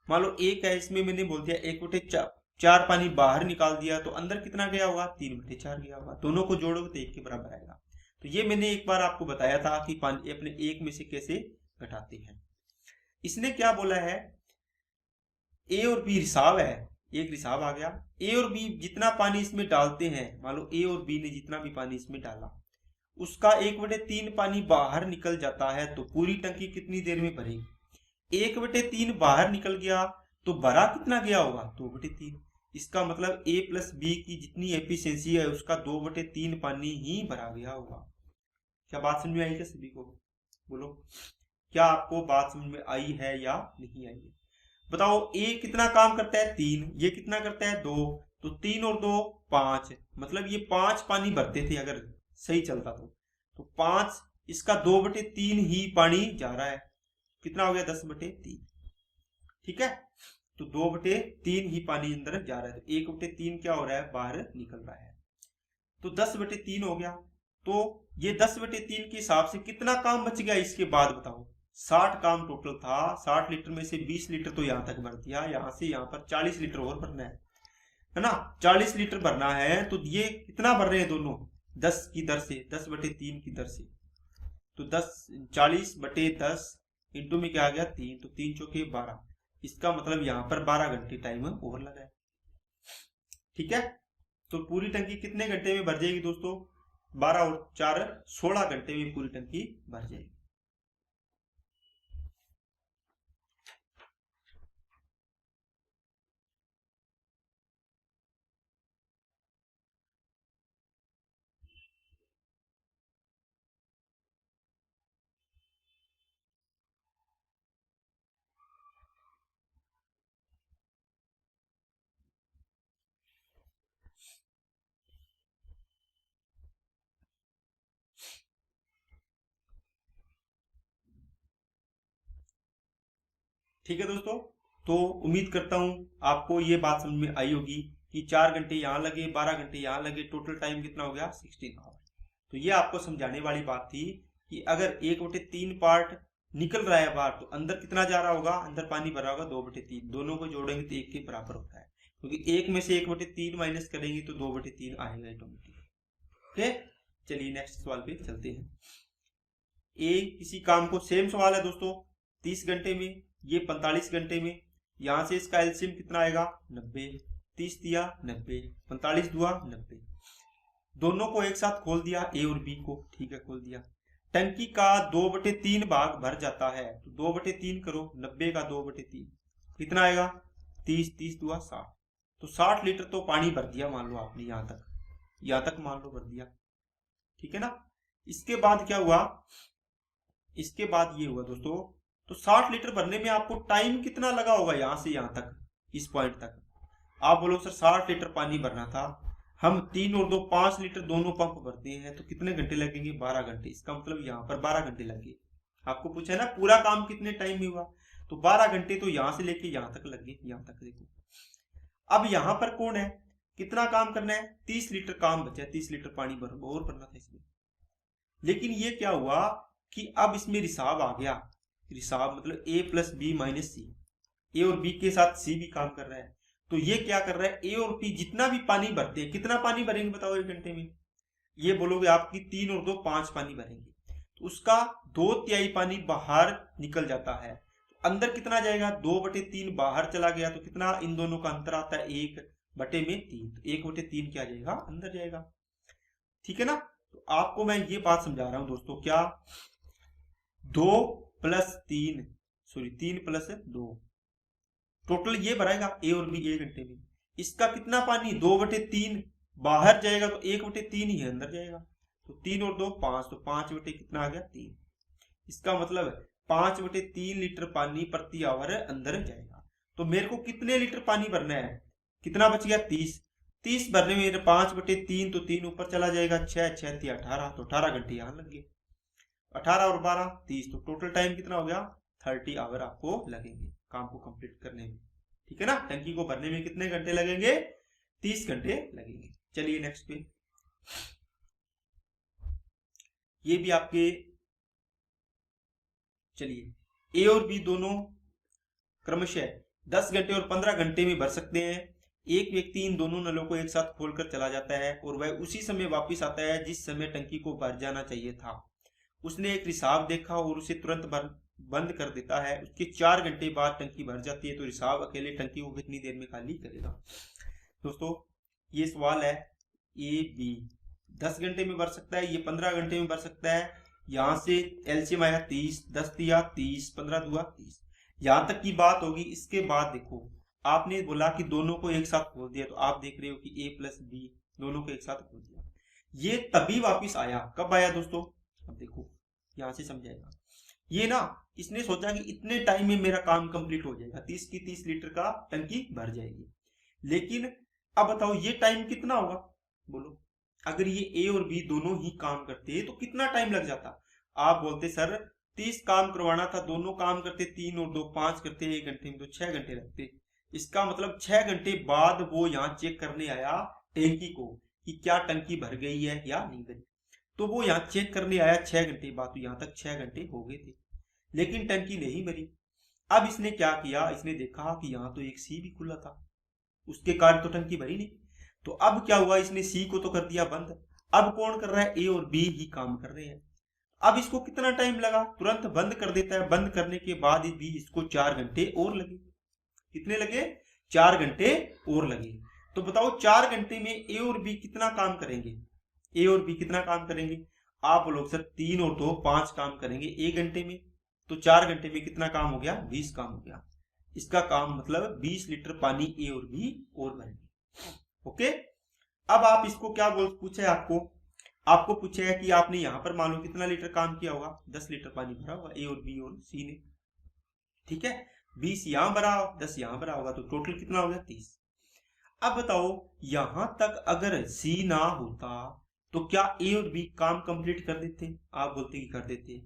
Speaker 1: मान लो 1 है, इसमें मैंने बोल दिया 1/4 पानी बाहर निकाल दिया तो अंदर कितना गया होगा 3/4 गया होगा, दोनों को जोड़ोगे तो 1 के बराबर आएगा। तो ये मैंने एक बार आपको बताया था कि पानी अपने 1 में से कैसे घटाते हैं। इसने क्या बोला है, ए और बी रिसाव है, एक रिसाव आ गया, ए और बी जितना पानी इसमें डालते हैं, मान लो ए और बी ने जितना भी पानी इसमें डाला उसका 1/3 पानी बाहर निकल जाता है। तो पूरी टंकी कितनी देर में भरेगी, 1/3 बाहर निकल गया तो भरा कितना गया होगा 2/3, इसका मतलब ए प्लस बी की जितनी एफिशिएंसी है उसका 2/3 पानी ही भरा गया होगा। क्या बात समझ में आई क्या सभी को, बोलो क्या आपको बात समझ में आई है या नहीं आई है। बताओ ए कितना काम करता है 3, ये कितना करता है 2, तो 3 और 2 5, मतलब ये 5 पानी भरते थे अगर सही चलता तो 5, इसका 2/3 ही पानी जा रहा है, कितना हो गया 10/3, ठीक है। तो 2/3 ही पानी अंदर जा रहा है, तो 1/3 क्या हो रहा है बाहर निकल रहा है, तो 10/3 हो गया। तो ये 10/3 के हिसाब से कितना काम बच गया इसके बाद बताओ, 60 काम टोटल था, 60 लीटर में से 20 लीटर तो यहां तक भर दिया, यहां से यहां पर 40 लीटर और भरना है ना, 40 लीटर भरना है। तो ये कितना भर रहे हैं दोनों 10 की दर से, 10/3 की दर से, तो 40/10 इंटू में क्या आ गया 3, तो 3 चौके 12, इसका मतलब यहां पर 12 घंटे टाइम ओवर लगा है, ठीक है। तो पूरी टंकी कितने घंटे में भर जाएगी दोस्तों, 12 और 4 16 घंटे में पूरी टंकी भर जाएगी। ठीक है दोस्तों, तो उम्मीद करता हूं आपको ये बात समझ में आई होगी कि 4 घंटे यहाँ लगे, 12 घंटे यहाँ लगे, टोटल टाइम कितना हो गया 16 आवर। तो ये आपको समझाने वाली बात थी कि अगर 1/3 पार्ट निकल रहा है बाहर तो अंदर कितना जा रहा होगा, अंदर पानी भरा होगा 2/3, दोनों को जोड़ेंगे तो 1 के बराबर होता है, क्योंकि 1 में से 1/3 माइनस करेंगे तो 2/3 आएगा ऑटोमेटिक। ओके, चलिए नेक्स्ट सवाल पे चलते हैं। ए किसी काम को, सेम सवाल है दोस्तों, 30 घंटे में, ये 45 घंटे में, यहां से इसका एलसीएम कितना आएगा 90, 30 दिया 90, 45 दुआ 90। दोनों को एक साथ खोल दिया, ए और बी को, ठीक है खोल दिया। टंकी का 2/3 भाग भर जाता है, तो 2/3 करो, 90 का 2/3 कितना आएगा 30, 30 दुआ 60। तो 60 लीटर तो पानी भर दिया मान लो आपने, यहां तक मान लो भर दिया, ठीक है ना। इसके बाद क्या हुआ, इसके बाद ये हुआ दोस्तों, तो 60 लीटर भरने में आपको टाइम कितना लगा होगा यहां से यहां तक, इस पॉइंट तक। आप बोलो सर 60 लीटर पानी भरना था, हम 3 और 2 5 लीटर दोनों पंप भरते हैं, तो कितने घंटे लगेंगे 12 घंटे। इसका मतलब यहाँ पर 12 घंटे लगे। आपको पूछा है ना पूरा काम कितने टाइम में हुआ, तो 12 घंटे तो यहां से लेके यहां तक लगे, यहां तक देखो। अब यहां पर कौन है, कितना काम करना है, 30 लीटर काम बचा है, 30 लीटर पानी और भरना था इसमें। लेकिन ये क्या हुआ कि अब इसमें रिसाव आ गया, रिसाव मतलब ए प्लस बी माइनस सी, ए और बी के साथ सी भी काम कर रहा है। तो ये क्या कर रहा है, ए और बी जितना भी पानी भरते हैं, कितना पानी भरेंगे बताओ 1 घंटे में, ये बोलोगे आपकी 3 और 2 5 पानी भरेंगे, तो उसका 2/3 पानी बाहर निकल जाता है। तो अंदर कितना जाएगा 2/3 बाहर चला गया, तो कितना इन दोनों का अंतर आता है 1/3, तो 1/3 क्या जाएगा अंदर जाएगा, ठीक है ना। तो आपको मैं ये बात समझा रहा हूं दोस्तों, क्या 2 + 3 सॉरी 3 + 2 टोटल ये भराएगा ए और बी 1 घंटे में। इसका कितना पानी 2/3 बाहर जाएगा, तो 1/3 ही अंदर जाएगा, तो 3 और 2 5, तो 5 बटे कितना आ गया 3। इसका मतलब 5/3 लीटर पानी प्रति आवर अंदर जाएगा। तो मेरे को कितने लीटर पानी भरना है, कितना बच गया 30, 30 भरने में 5/3, तो 3 ऊपर चला जाएगा, 6 6 3 18, तो 18 घंटे यहाँ लग गए, 18 और 12 30, तो टोटल टाइम कितना हो गया 30 आवर आपको लगेंगे काम को कंप्लीट करने में, ठीक है ना। टंकी को भरने में कितने घंटे लगेंगे 30 घंटे लगेंगे। चलिए नेक्स्ट पे, ये भी आपके, चलिए ए और बी दोनों क्रमशः 10 घंटे और 15 घंटे में भर सकते हैं। एक व्यक्ति इन दोनों नलों को एक साथ खोलकर चला जाता है और वह उसी समय वापस आता है जिस समय टंकी को भर जाना चाहिए था। उसने एक रिसाव देखा और उसे तुरंत बंद कर देता है। उसके 4 घंटे बाद टंकी भर जाती है, तो रिसाव अकेले टंकी को कितनी देर में खाली करेगा। दोस्तों ये सवाल है, ए बी 10 घंटे में भर सकता है, ये 15 घंटे में भर सकता है। यहां से एलसीएम आया 30, 10 दिया 30, 15 दुआ 30, यहां तक की बात होगी। इसके बाद देखो आपने बोला कि दोनों को एक साथ खोल दिया, तो आप देख रहे हो कि ए प्लस बी दोनों को एक साथ खोल दिया। ये तभी वापिस आया, कब आया दोस्तों, अब देखो यहां से समझाएगा। ये ना इसने सोचा कि इतने टाइम में मेरा काम कंप्लीट हो जाएगा, 30 की 30 लीटर का टंकी भर जाएगी। लेकिन अब बताओ ये टाइम कितना होगा, बोलो अगर ये ए और बी दोनों ही काम करते तो कितना टाइम लग जाता। आप बोलते सर 30 काम करवाना था, दोनों काम करते 3 और 2 5 करते 1 घंटे में, तो 6 घंटे लगते। इसका मतलब 6 घंटे बाद वो यहाँ चेक करने आया टंकी को कि क्या टंकी भर गई है या नहीं भरी। तो वो यहाँ चेक करने आया 6 घंटे बाद, तो यहाँ तक 6 घंटे हो गए थे, लेकिन टंकी नहीं भरी। अब इसने क्या किया, इसने देखा कि यहाँ तो एक सी भी खुला था, उसके कारण तो टंकी भरी नहीं। तो अब क्या हुआ, इसने सी को तो कर दिया बंद। अब कौन कर रहा है, ए और बी ही काम कर रहे हैं। अब इसको कितना टाइम लगा, तुरंत बंद कर देता है। बंद करने के बाद भी इसको 4 घंटे और लगे। कितने लगे, 4 घंटे और लगे। तो बताओ 4 घंटे में ए और बी कितना काम करेंगे, ए और बी कितना काम करेंगे। आप लोग सर 3 और 2 5 काम करेंगे 1 घंटे में, तो 4 घंटे में कितना काम हो गया 20 काम हो गया। इसका काम मतलब 20 लीटर पानी ए और बी और भरेंगे। ओके, अब आप इसको क्या पूछे, आपको पूछा है कि आपने यहां पर मान लो कितना लीटर काम किया होगा, 10 लीटर पानी भरा होगा ए और बी और सी ने, ठीक है। 20 यहां भरा, 10 यहां भरा होगा, तो टोटल कितना हो गया 30। अब बताओ यहां तक अगर सी ना होता तो क्या ए और बी काम कंप्लीट कर देते, आप बोलते कि कर देते।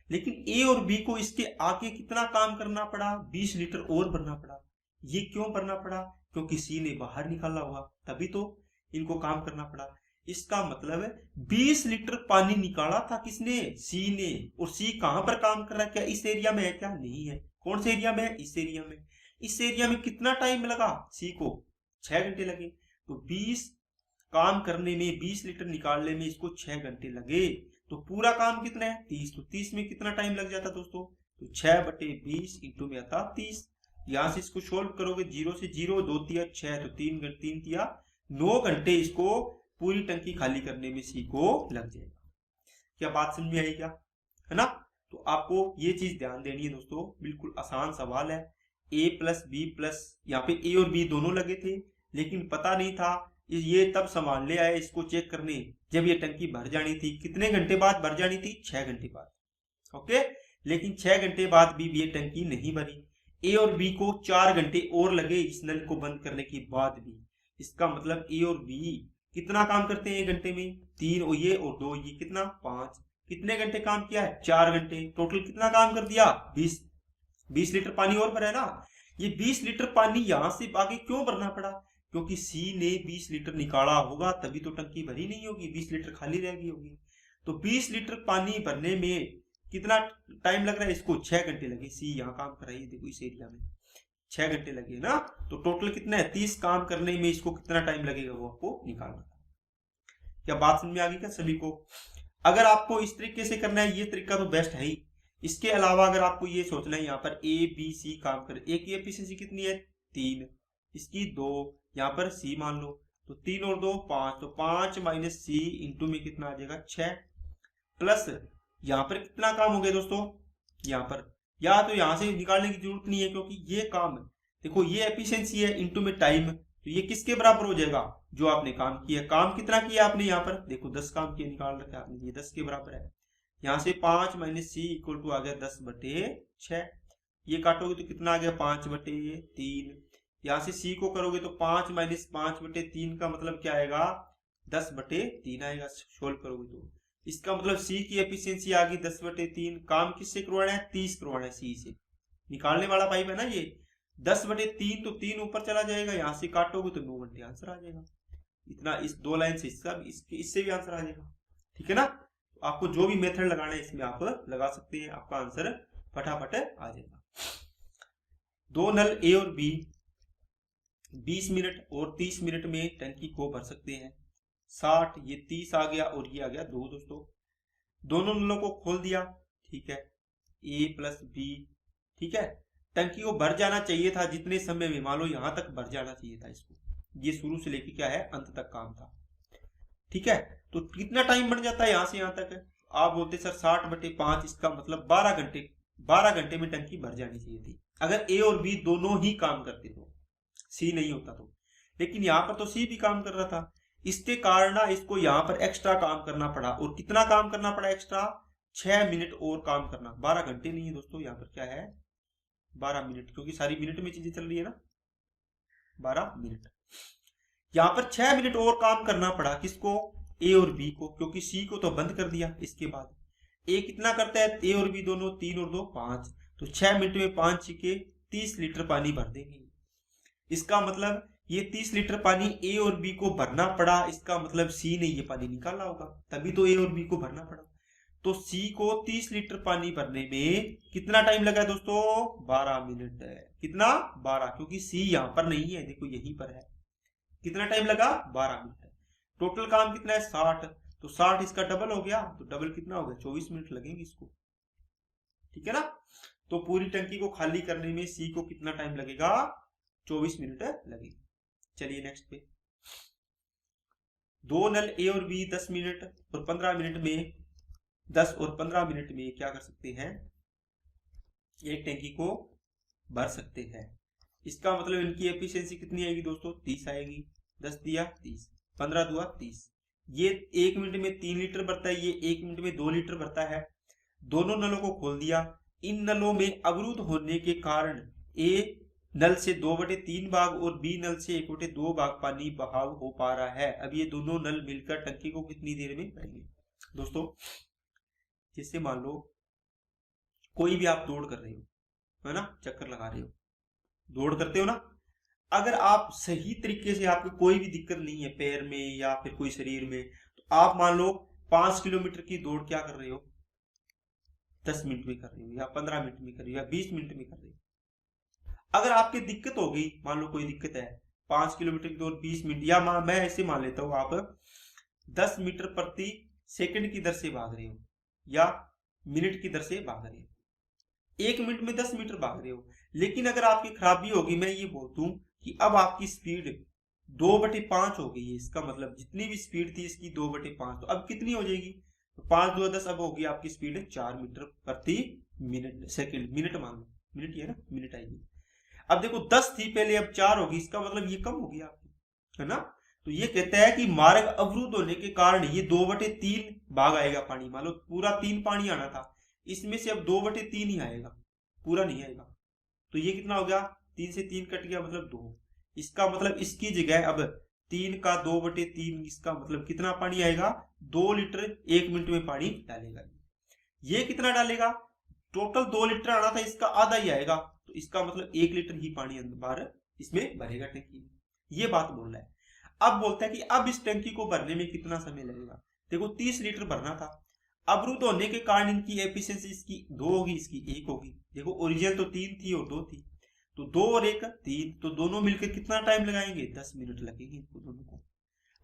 Speaker 1: लेकिन ए और बी को इसके आगे कितना काम करना पड़ा, 20 लीटर और भरना पड़ा। ये क्यों भरना पड़ा, क्योंकि सी ने बाहर निकाला हुआ, तभी तो इनको काम करना पड़ा। इसका मतलब है 20 लीटर पानी निकाला था किसने, सी ने। और सी कहां पर काम कर रहा है, क्या इस एरिया में है, क्या नहीं है। कौन से एरिया में है, इस एरिया में। इस एरिया में कितना टाइम लगा सी को, 6 घंटे लगे। तो 20 काम करने में, 20 लीटर निकालने में इसको 6 घंटे लगे। तो पूरा काम कितना है 30, तो 30 में कितना टाइम लग जाता दोस्तों, तो 6/20 इंटू में आता 30। यहां से इसको सोल्व करोगे, 0 से 0, 2 तिया 6, तो 3 तिया 9 घंटे इसको पूरी टंकी खाली करने में सी को लग जाएगा। क्या बात समझ में आई क्या, है ना। तो आपको ये चीज ध्यान देनी है दोस्तों, बिल्कुल आसान सवाल है। a प्लस बी प्लस, यहाँ पे a और b दोनों लगे थे, लेकिन पता नहीं था, ये तब सामान ले आए इसको चेक करने जब ये टंकी भर जानी थी। कितने घंटे बाद भर जानी थी, 6 घंटे बाद, ओके। लेकिन 6 घंटे बाद भी ये टंकी नहीं भरी। ए और बी को 4 घंटे और लगे इस नल को बंद करने के बाद भी। इसका मतलब ए और बी कितना काम करते हैं 1 घंटे में, 3 और ये और 2 ये कितना 5, कितने घंटे काम किया है 4 घंटे। टोटल कितना काम कर दिया 20 लीटर पानी और भरा है ना। ये 20 लीटर पानी यहां से आगे क्यों भरना पड़ा, क्योंकि सी ने 20 लीटर निकाला होगा, तभी तो टंकी भरी नहीं होगी, 20 लीटर खाली रह गई होगी। तो 20 लीटर पानी भरने में कितना टाइम लग रहा है, इसको 6 घंटे लगे। सी यहाँ काम कर रही है, देखो इस एरिया में 6 घंटे लगे ना। तो टोटल कितना है 30 काम करने में इसको कितना टाइम लगेगा वो आपको निकालना। क्या बात समझ में आ गई क्या सभी को। अगर आपको इस तरीके से करना है, ये तरीका तो बेस्ट है ही। इसके अलावा अगर आपको ये सोचना है यहाँ पर ए बी सी काम करे, ए की एफिशिएंसी कितनी है 3, इसकी 2, यहाँ पर सी मान लो, तो 3 और 2 5, तो 5 माइनस सी इंटू में कितना आ जाएगा 6, प्लस यहाँ पर कितना काम हो गया दोस्तों, यहाँ पर या तो यहाँ से निकालने की जरूरत नहीं है, क्योंकि ये काम देखो ये एफिशिएंसी है इंटू में टाइम, तो ये किसके बराबर हो जाएगा, जो आपने काम किया। काम कितना किया आपने, यहाँ पर देखो 10 काम किया निकाल रखा है आपने, ये 10 के बराबर है। यहाँ से 5 माइनस सी इक्वल टू आ गया 10/6, ये काटोगे तो कितना आ गया 5/3। यहाँ से सी को करोगे तो 5 माइनस 5/3 का मतलब क्या आएगा 10/3 आएगा, सोल्व करोगे तो। इसका मतलब सी की एफिशिएंसी आ गई 10/3। काम किससे करवाना है 30 करवाना है, सी से। निकालने वाला पाइप है ना ये 10/3, तो 3 ऊपर चला जाएगा, यहाँ से काटोगे तो 9 घंटे आंसर आ जाएगा। इतना इस 2 लाइन से इससे भी आंसर आ जाएगा, ठीक है ना। तो आपको जो भी मेथड लगाना है इसमें आप लगा सकते हैं, आपका आंसर फटाफट आ जाएगा। 2 नल ए और बी 20 मिनट और 30 मिनट में टंकी को भर सकते हैं। 60, ये 30 आ गया और ये आ गया 2 दोस्तों। दोनों नलों को खोल दिया, ठीक है, ए प्लस बी, ठीक है। टंकी को भर जाना चाहिए था जितने समय में, मान लो यहां तक भर जाना चाहिए था इसको, ये शुरू से लेके क्या है अंत तक काम था, ठीक है। तो कितना टाइम बन जाता है यहां से यहां तक, आप बोलते सर 60/5, इसका मतलब 12 घंटे में टंकी भर जानी चाहिए थी, अगर ए और बी दोनों ही काम करते तो, सी नहीं होता तो। लेकिन यहाँ पर तो सी भी काम कर रहा था, इसके कारण ना इसको यहाँ पर एक्स्ट्रा काम करना पड़ा। और कितना काम करना पड़ा एक्स्ट्रा, 6 मिनट और काम करना। 12 घंटे नहीं है दोस्तों, यहाँ पर क्या है 12 मिनट, क्योंकि सारी मिनट में चीजें चल रही है ना, 12 मिनट। यहाँ पर 6 मिनट और काम करना पड़ा, किसको, ए और बी को, क्योंकि सी को तो बंद कर दिया। इसके बाद ए कितना करता है, ए और बी दोनों 3 और 2 5, तो 6 मिनट में 5 के 30 लीटर पानी भर देंगे। इसका मतलब ये 30 लीटर पानी ए और बी को भरना पड़ा, इसका मतलब सी ने ये पानी निकाला होगा, तभी तो ए और बी को भरना पड़ा। तो सी को 30 लीटर पानी भरने में कितना टाइम लगा दोस्तों, 12 मिनट है। कितना 12, क्योंकि सी यहां पर नहीं है, देखो यहीं पर है। कितना टाइम लगा 12 मिनट। टोटल काम कितना है 60, तो 60 इसका डबल हो गया, तो डबल कितना हो गया 24 मिनट लगेंगे इसको, ठीक है ना। तो पूरी टंकी को खाली करने में सी को कितना टाइम लगेगा, 24 मिनट लगेगा। चलिए नेक्स्ट पे, 2 नल ए और बी 10 मिनट और 15 मिनट में 10 और 15 मिनट में क्या कर सकते हैं, एक टंकी को भर सकते हैं। इसका मतलब इनकी एफिशिएंसी कितनी आएगी दोस्तों, 30 आएगी। 10 दिया 30, 15 दुआ 30। ये 1 मिनट में 3 लीटर भरता है, ये 1 मिनट में 2 लीटर भरता है। दोनों नलों को खोल दिया। इन नलों में अवरुद्ध होने के कारण ए नल से 2/3 भाग और बी नल से 1/2 भाग पानी बहाव हो पा रहा है। अब ये दोनों नल मिलकर टंकी को कितनी देर में भरेंगे दोस्तों। जैसे मान लो कोई भी आप दौड़ कर रहे हो, है ना, चक्कर लगा रहे हो, दौड़ करते हो ना, अगर आप सही तरीके से, आपको कोई भी दिक्कत नहीं है पैर में या फिर कोई शरीर में, तो आप मान लो 5 किलोमीटर की दौड़ क्या कर रहे हो, 10 मिनट में कर रहे हो, या 15 मिनट में कर रहे हो, या 20 मिनट में कर रहे हो। अगर आपकी दिक्कत हो गई, मान लो कोई दिक्कत है, 5 किलोमीटर की दौड़ 20 मिनट, या मैं ऐसे मान लेता हूं आप 10 मीटर प्रति सेकंड की दर से भाग रहे हो या मिनट की दर से भाग रहे हो, 1 मिनट में 10 मीटर भाग रहे हो। लेकिन अगर आपकी खराबी होगी, मैं ये बोल दूं कि अब आपकी स्पीड 2/5 हो गई है। इसका मतलब जितनी भी स्पीड थी इसकी 2/5, तो अब कितनी हो जाएगी? तो 5 2 10, अब होगी आपकी स्पीड 4 मीटर प्रति मिनट, सेकंड, मिनट मान लो, मिनट ही है ना, मिनट आएगी। अब देखो 10 थी पहले, अब 4 होगी, इसका मतलब ये कम होगी आपकी, है ना। तो ये कहता है कि मार्ग अवरुद्ध होने के कारण ये 2/3 भाग आएगा पानी। मान लो पूरा 3 पानी आना था, इसमें से अब 2/3 ही आएगा, पूरा नहीं आएगा। तो ये कितना हो गया? 3 से 3 कट गया, मतलब 2। इसका मतलब इसकी जगह अब 3 का 2/3, इसका मतलब कितना पानी आएगा? 2 लीटर 1 मिनट में पानी डालेगा। ये कितना डालेगा? टोटल 2 लीटर आना था, इसका आधा ही आएगा, तो इसका मतलब 1 लीटर ही पानी बाहर इसमें भरेगा टंकी में। ये बात बोल रहा है। अब बोलता है कि अब इस टंकी को भरने में कितना समय लगेगा। देखो 30 लीटर भरना था, अवरुद्ध होने के कारण इनकी एफिशिएंसी, इसकी 2 होगी, इसकी 1 होगी। देखो ओरिजिनल तो 3 थी और 2 थी, तो 2 और 1 3, तो दोनों मिलकर कितना टाइम लगाएंगे? 10 मिनट लगेंगे इनको दोनों को।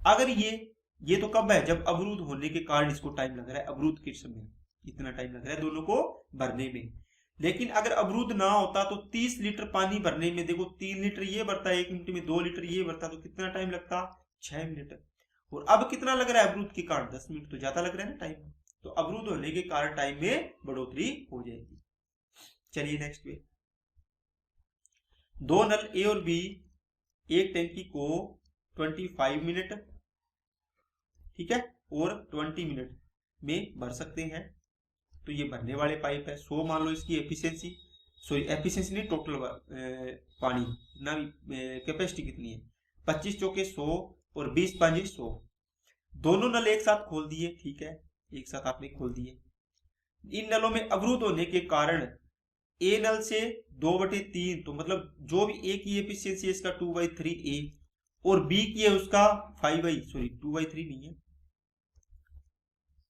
Speaker 1: अगर ये तो कब है? जब अवरुद्ध होने के कारण इसको टाइम लग रहा है, अवरुद्ध के समय इतना टाइम लग रहा है दोनों को भरने में। लेकिन अगर अवरुद्ध ना होता तो 30 लीटर पानी भरने में, देखो 3 लीटर ये भरता है 1 मिनट में, 2 लीटर ये भरता, तो कितना टाइम लगता? 6 मिनट। और अब कितना लग रहा है अवरुद्ध के कारण? 10 मिनट। तो ज्यादा लग रहा है ना टाइम, तो अवरुद्ध होने के कारण टाइम में बढ़ोतरी हो जाएगी। चलिए नेक्स्ट पे, 2 नल ए और बी एक टैंकी को 25 मिनट, ठीक है, और 20 मिनट में भर सकते हैं। तो ये भरने वाले पाइप है। 100 मान लो इसकी एफिशिएंसी, सॉरी एफिशिएंसी नहीं, टोटल पानी कितना, कैपेसिटी कितनी है? 25 चौके 100 और 20 पांजे 100। दोनों नल एक साथ खोल दिए, ठीक है, एक साथ आपने खोल दिए। इन नलों में अवरुद्ध होने के कारण ए नल से 2/3, तो मतलब जो भी ए की एफिशिएंसी है इसका 2/3 ए, और बी की है उसका 2/3 नहीं है,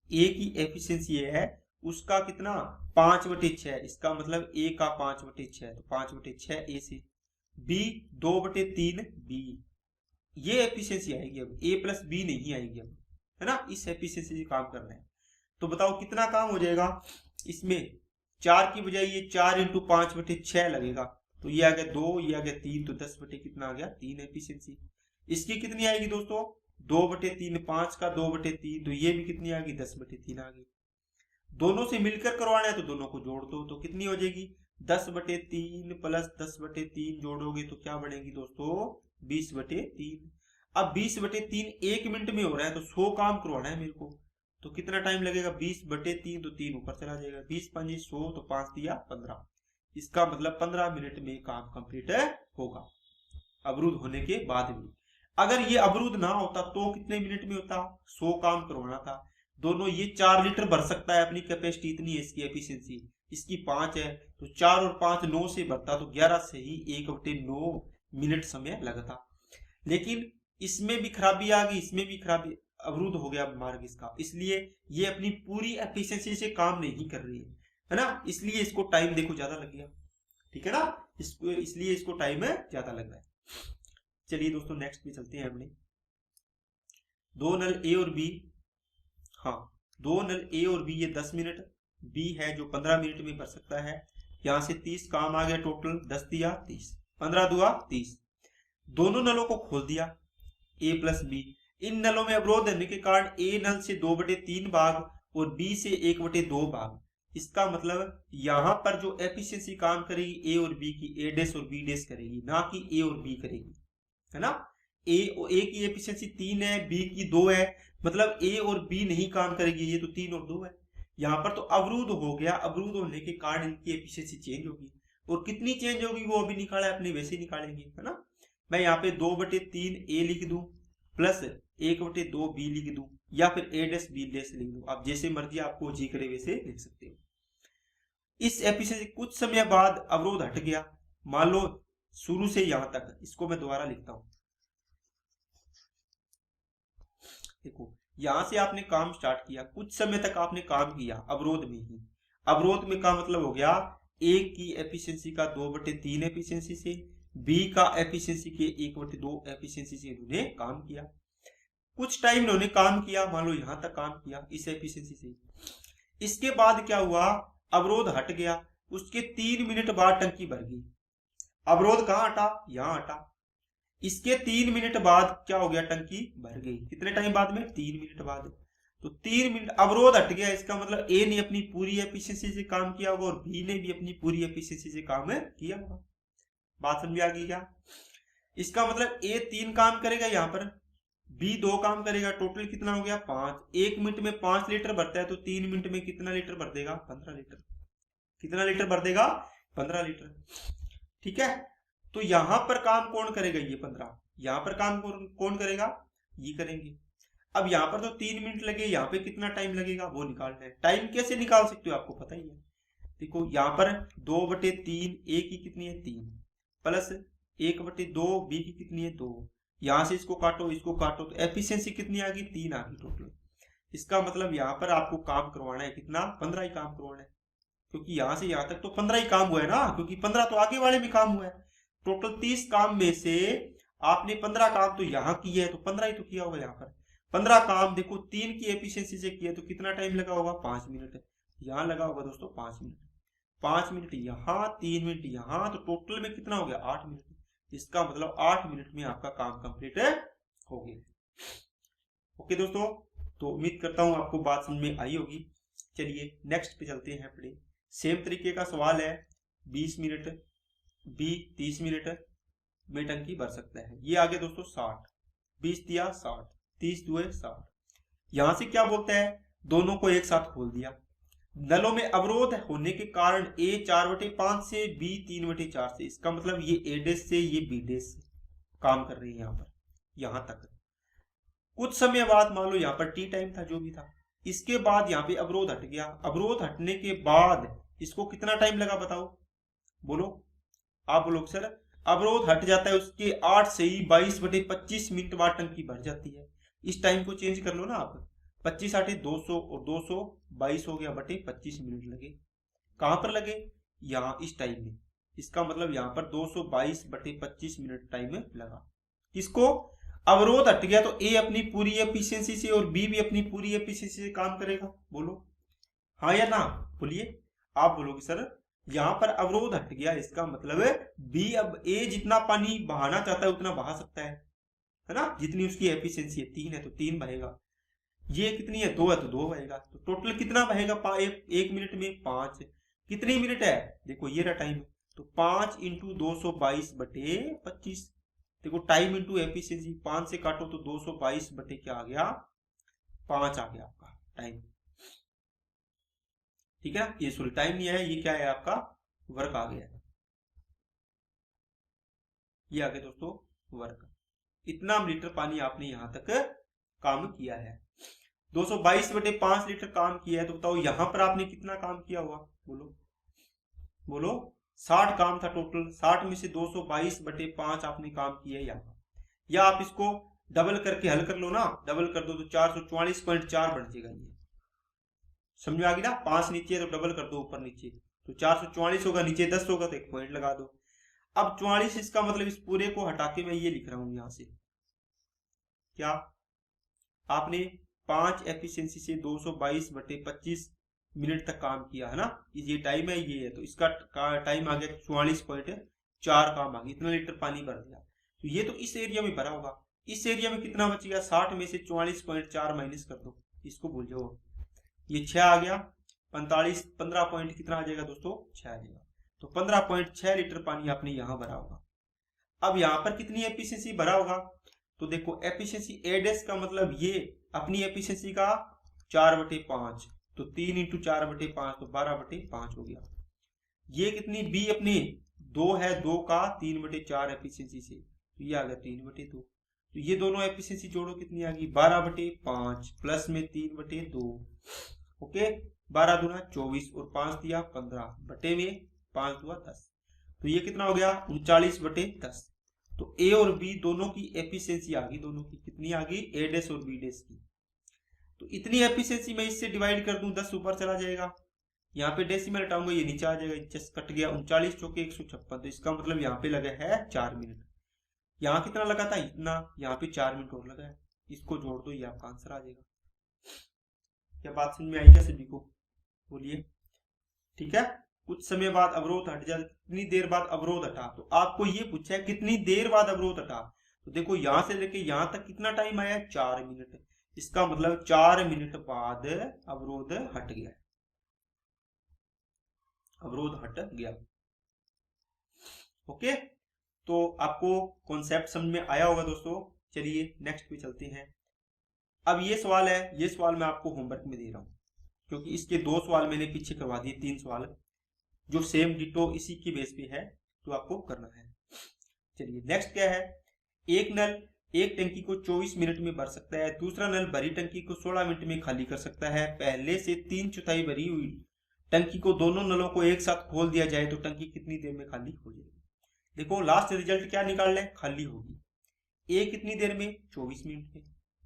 Speaker 1: ए की एफिशिएंसी है उसका कितना? 5/6। इसका मतलब ए का 5/6, तो 5/6 ए से, बी 2/3 बी। ये एफिशिएंसी आएगी, अब ए प्लस बी नहीं आएगी अब, है ना। इस एफिशिएंसी से काम करना है। तो बताओ कितना काम हो जाएगा इसमें? 4 की बजाय ये 4 × 5/6 लगेगा, तो ये आ गया 2, ये आ गया 3, तो 10 बटे कितना आ गया? 3 एफिशिएंसी। इसकी कितनी आएगी दोस्तों? 2/3, 5 का 2/3, तो ये भी कितनी आ गई? 10/3 आ गई। दोनों से मिलकर करवाना है तो दोनों को जोड़ दो, तो कितनी हो जाएगी? 10/3 प्लस 10/3 जोड़ोगे तो क्या बढ़ेगी दोस्तों? 20/3। अब 20/3 1 मिनट में हो रहा है, तो 100 काम करवाना है मेरे को, तो कितना टाइम लगेगा? 20/3, तो 3 ऊपर चला जाएगा, 20 5 100, तो 5 दिया 15। इसका मतलब 15 मिनट में काम कंप्लीट होगा अवरुद्ध होने के बाद भी। अगर ये अवरुद्ध ना होता तो कितने मिनट में होता? 100 काम करवाना था। दोनों, ये 4 लीटर भर सकता है, अपनी कैपेसिटी इतनी है, इसकी एफिशिएंसी, इसकी 5 है, तो 4 और 5 9 से भरता, तो 11 से ही 1/9 मिनट समय लगता। लेकिन इसमें भी खराबी आ गई, इसमें भी खराबी, अवरुद्ध हो गया मार्ग इसका, इसलिए ये अपनी पूरी एफिशिएंसी से काम नहीं कर रही है ना, इसलिए इसको टाइम देखो ज्यादा लग गया, ठीक है ना, इसलिए इसको टाइम ज्यादा लग रहा है। चलिए दोस्तों नेक्स्ट पे चलते हैं अपने। 2 नल ए और बी, हाँ 2 नल ए और बी, ये 10 मिनट, बी है जो 15 मिनट में भर सकता है। यहां से 30 काम आ गया टोटल, 10 दिया 30, 15 दुआ 30। दोनों नलों को खोल दिया, ए प्लस बी। इन नलों में अवरोध होने के कारण ए नल से 2/3 भाग और बी से 1/2 भाग। इसका मतलब यहां पर जो एफिशिएंसी काम करेगी ए और बी की, ए डैश और बी डैश करेगी, ना कि ए और बी करेगी, है ना। ए की एफिशिएंसी 3 है, बी की 2 है, मतलब ए और बी नहीं काम करेगी, ये तो 3 और 2 है। यहाँ पर तो अवरुद्ध हो गया, अवरुद्ध होने के कारण इनकी एफिशिएंसी चेंज होगी, और कितनी चेंज होगी वो अभी निकाला है अपने, वैसे निकालेंगे, है ना। मैं यहाँ पे 2/3 ए लिख दूं प्लस 1/2 बी लिख दूं, या फिर ए डैश बी डैश लिख दूं, आप जैसे मर्जी आपको जी करे वैसे लिख सकते हो। इस एफिशिएंसी कुछ समय बाद अवरोध हट गया, मान लो शुरू से यहां तक, इसको मैं दोबारा लिखता हूं। देखो यहां से आपने काम स्टार्ट किया, कुछ समय तक आपने काम किया अवरोध में ही। अवरोध में का मतलब हो गया ए की एफिशिएंसी का 2/3 एफिशिएंसी से, बी का एफिशिएंसी के 1/2 एफिशिएंसी से इन्होंने काम किया। कुछ टाइम इन्होंने काम किया, मान लो यहां तक काम किया इस एफिशिएंसी से। इसके बाद क्या हुआ, अवरोध हट गया, उसके 3 मिनट बाद टंकी भर गई। अवरोध कहां हटा, यहां हटा। इसके 3 मिनट बाद क्या हो गया, टंकी भर गई। कितने टाइम बाद में, 3 मिनट बाद। तो 3 मिनट अवरोध हट गया, इसका मतलब ए ने अपनी पूरी एफिशिएंसी से काम किया होगा और बी ने भी अपनी पूरी एफिशिएंसी से काम किया होगा। बात समझ आ गई क्या? इसका मतलब ए 3 काम करेगा यहाँ पर, बी 2 काम करेगा, टोटल कितना हो गया 5। 1 मिनट में 5 लीटर भरता है तो 3 मिनट में कितना लीटर भर देगा, 15 लीटर। कितना लीटर भर देगा, 15 लीटर। ठीक है, तो यहां पर काम कौन करेगा, ये 15। यहां पर काम कौन करेगा, ये करेंगे। अब यहां पर तो 3 मिनट लगे, यहाँ पे कितना टाइम लगेगा वो निकालना है। टाइम कैसे निकाल सकते हो आपको पता ही है। देखो यहाँ पर 2/3 ए की कितनी है 3, प्लस 1/2 बी की कितनी है 2। यहां से इसको काटो इसको काटो तो एफिशिएंसी कितनी आ गई, 3 आ गई टोटल। इसका मतलब यहाँ पर आपको काम करवाना है कितना, 15 ही काम करवाना है, क्योंकि यहां से यहां तक तो 15 ही काम हुआ है ना, क्योंकि 15 तो आगे वाले में काम हुआ है। टोटल 30 काम में से आपने 15 काम तो यहाँ किया है, तो 15 ही तो किया होगा यहाँ पर। 15 काम देखो 3 की एफिशिएंसी से किया तो कितना टाइम लगा होगा, 5 मिनट। यहाँ लगा होगा दोस्तों 5 मिनट। 5 मिनट यहाँ, 3 मिनट यहाँ, तो टोटल में कितना हो गया, 8 मिनट। इसका मतलब 8 मिनट में आपका काम कंप्लीट हो गया। ओके दोस्तों, तो उम्मीद करता हूं आपको बात समझ में आई होगी। चलिए नेक्स्ट पे चलते हैं अपने। सेम तरीके का सवाल है, 20 मिनट बी 30 मिनट में टंकी भर सकता है। ये आगे दोस्तों 60, 20 दिया 60, 30 दुए 60। यहां से क्या बोलता है, दोनों को एक साथ खोल दिया। नलों में अवरोध होने के कारण ए 4/5 से बी 3/4 से। इसका मतलब ये ए डेश से ये बी डेश से काम कर रही है यहाँ पर, यहां तक। कुछ समय बाद मान लो यहाँ पर टी टाइम था जो भी था, इसके बाद यहाँ पे अवरोध हट गया। अवरोध हटने के बाद इसको कितना टाइम लगा बताओ, बोलो आप बोलो सर। अवरोध हट जाता है उसके 8 से ही 22/25 मिनट बाद टंकी भर जाती है। इस टाइम को चेंज कर लो ना आप, 25 8 200 और 222 हो गया बटे 25 मिनट लगे। कहां पर लगे, यहाँ इस टाइम में। इसका मतलब यहाँ पर 222/25 मिनट टाइम लगा। किसको, अवरोध हट गया तो ए अपनी पूरी एफिशिएंसी से और बी भी अपनी पूरी एफिशिएंसी से काम करेगा। बोलो हाँ या ना, बोलिए। आप बोलोगे सर यहां पर अवरोध हट गया, इसका मतलब है बी अब ए जितना पानी बहाना चाहता है उतना बहा सकता है ना। जितनी उसकी एफिशिएंसी है 3 है तो 3 बहेगा, ये कितनी है 2 है तो 2 बहेगा। तो टोटल कितना बहेगा, 1 मिनट में 5। कितनी मिनट है, देखो ये रहा टाइम, तो 5 × 222/25। देखो टाइम इंटू एफिशिएंसी, 5 से काटो तो 222 बटे क्या आ गया, 5 आ गया आपका टाइम। ठीक है, ये सॉरी टाइम नहीं है, ये क्या है आपका वर्क आ गया है। ये आ गया दोस्तों वर्क। इतना लीटर पानी आपने यहां तक काम किया है। 222/5 लीटर काम किया है, तो बताओ यहां पर आपने कितना काम किया हुआ, बोलो बोलो। 60 काम था टोटल, 60 में से 222/5 आपने काम किया यहाँ। या आप इसको डबल करके हल कर लो ना, डबल कर दो तो 444.4 बन जाएगा। ये समझ में आ गई ना, 5 नीचे है तो डबल कर दो ऊपर नीचे, तो 444 होगा, नीचे 10 होगा तो एक पॉइंट लगा दो। अब 44, इसका मतलब इस पूरे को हटा के मैं ये लिख रहा हूं यहां से, क्या आपने 5 एफिशिएंसी से 222/25 मिनट तक काम किया है ना, ये टाइम है ये है, तो इसका टाइम आ गया 44.4 काम आ गया, इतना लीटर पानी भर दिया। तो ये तो इस एरिया में भरा होगा, इस एरिया में कितना बचेगा, 60 में से 44.4 माइनस कर दो, इसको भूल जाओ। ये 6 आ गया, 15 पॉइंट कितना आ जाएगा दोस्तों, 6 आ जाएगा। तो 15.6 लीटर पानी आपने यहां भरा होगा। अब यहां पर कितनी एफिशिएंसी भरा होगा, तो देखो एफिशिएंसी ए डैश का मतलब ये अपनी एफिशिएंसी का 4/5, तो 3 × 4/5 तो 12/5 हो गया। ये कितनी बी अपनी 2 है, 2 का 3/4 एफिशिएंसी से, तो ये आ गया 3/2। तो ये दोनों एफिशिएंसी जोड़ो कितनी आ गई, 12/5 प्लस में 3/2। ओके, 12 दूना 24 और 5 दिया 15 बटे में 5 दूआ 10। तो ये कितना हो गया 39/10। तो ए और बी दोनों की एफिशिएंसी आ गई, दोनों की कितनी आ गई, ए डैश और बी डैश की। तो इतनी एफिशिएंसी मैं इससे डिवाइड कर दूं 10 ऊपर चला जाएगा, यहाँ पे डेसिमल हटाऊंगा ये नीचे आ जाएगा, कट गया 39 चौके 156। तो इसका मतलब यहाँ पे लगा है 4 मिनट। यहाँ कितना लगा था इतना, यहाँ पे 4 मिनट और लगा है। इसको जोड़ दो, ये आपका आंसर आ जाएगा। क्या बात समझ में आई क्या सभी को? बोलिए। ठीक है, कुछ समय बाद अवरोध हट जाए, कितनी देर बाद अवरोध हटा, तो आपको ये पूछा है कितनी देर बाद अवरोध हटा। तो देखो यहां से लेके यहां तक कितना टाइम आया, 4 मिनट। इसका मतलब 4 मिनट बाद अवरोध हट गया, अवरोध हट गया। ओके, तो आपको कॉन्सेप्ट समझ में आया होगा दोस्तों। चलिए नेक्स्ट पे चलते हैं। अब ये सवाल है, ये सवाल मैं आपको होमवर्क में दे रहा हूं, क्योंकि इसके 2 सवाल मैंने पीछे करवा दिए, 3 सवाल जो सेम डिटो इसी की बेस पे है, तो आपको करना है। चलिए नेक्स्ट क्या है, एक नल एक टंकी को 24 मिनट में भर सकता है, दूसरा नल भरी टंकी को 16 मिनट में खाली कर सकता है। पहले से 3/4 भरी हुई टंकी को दोनों नलों को एक साथ खोल दिया जाए तो टंकी कितनी देर में खाली हो जाएगी। देखो लास्ट रिजल्ट क्या निकाल लें, खाली होगी। ए कितनी देर में, 24 मिनट में।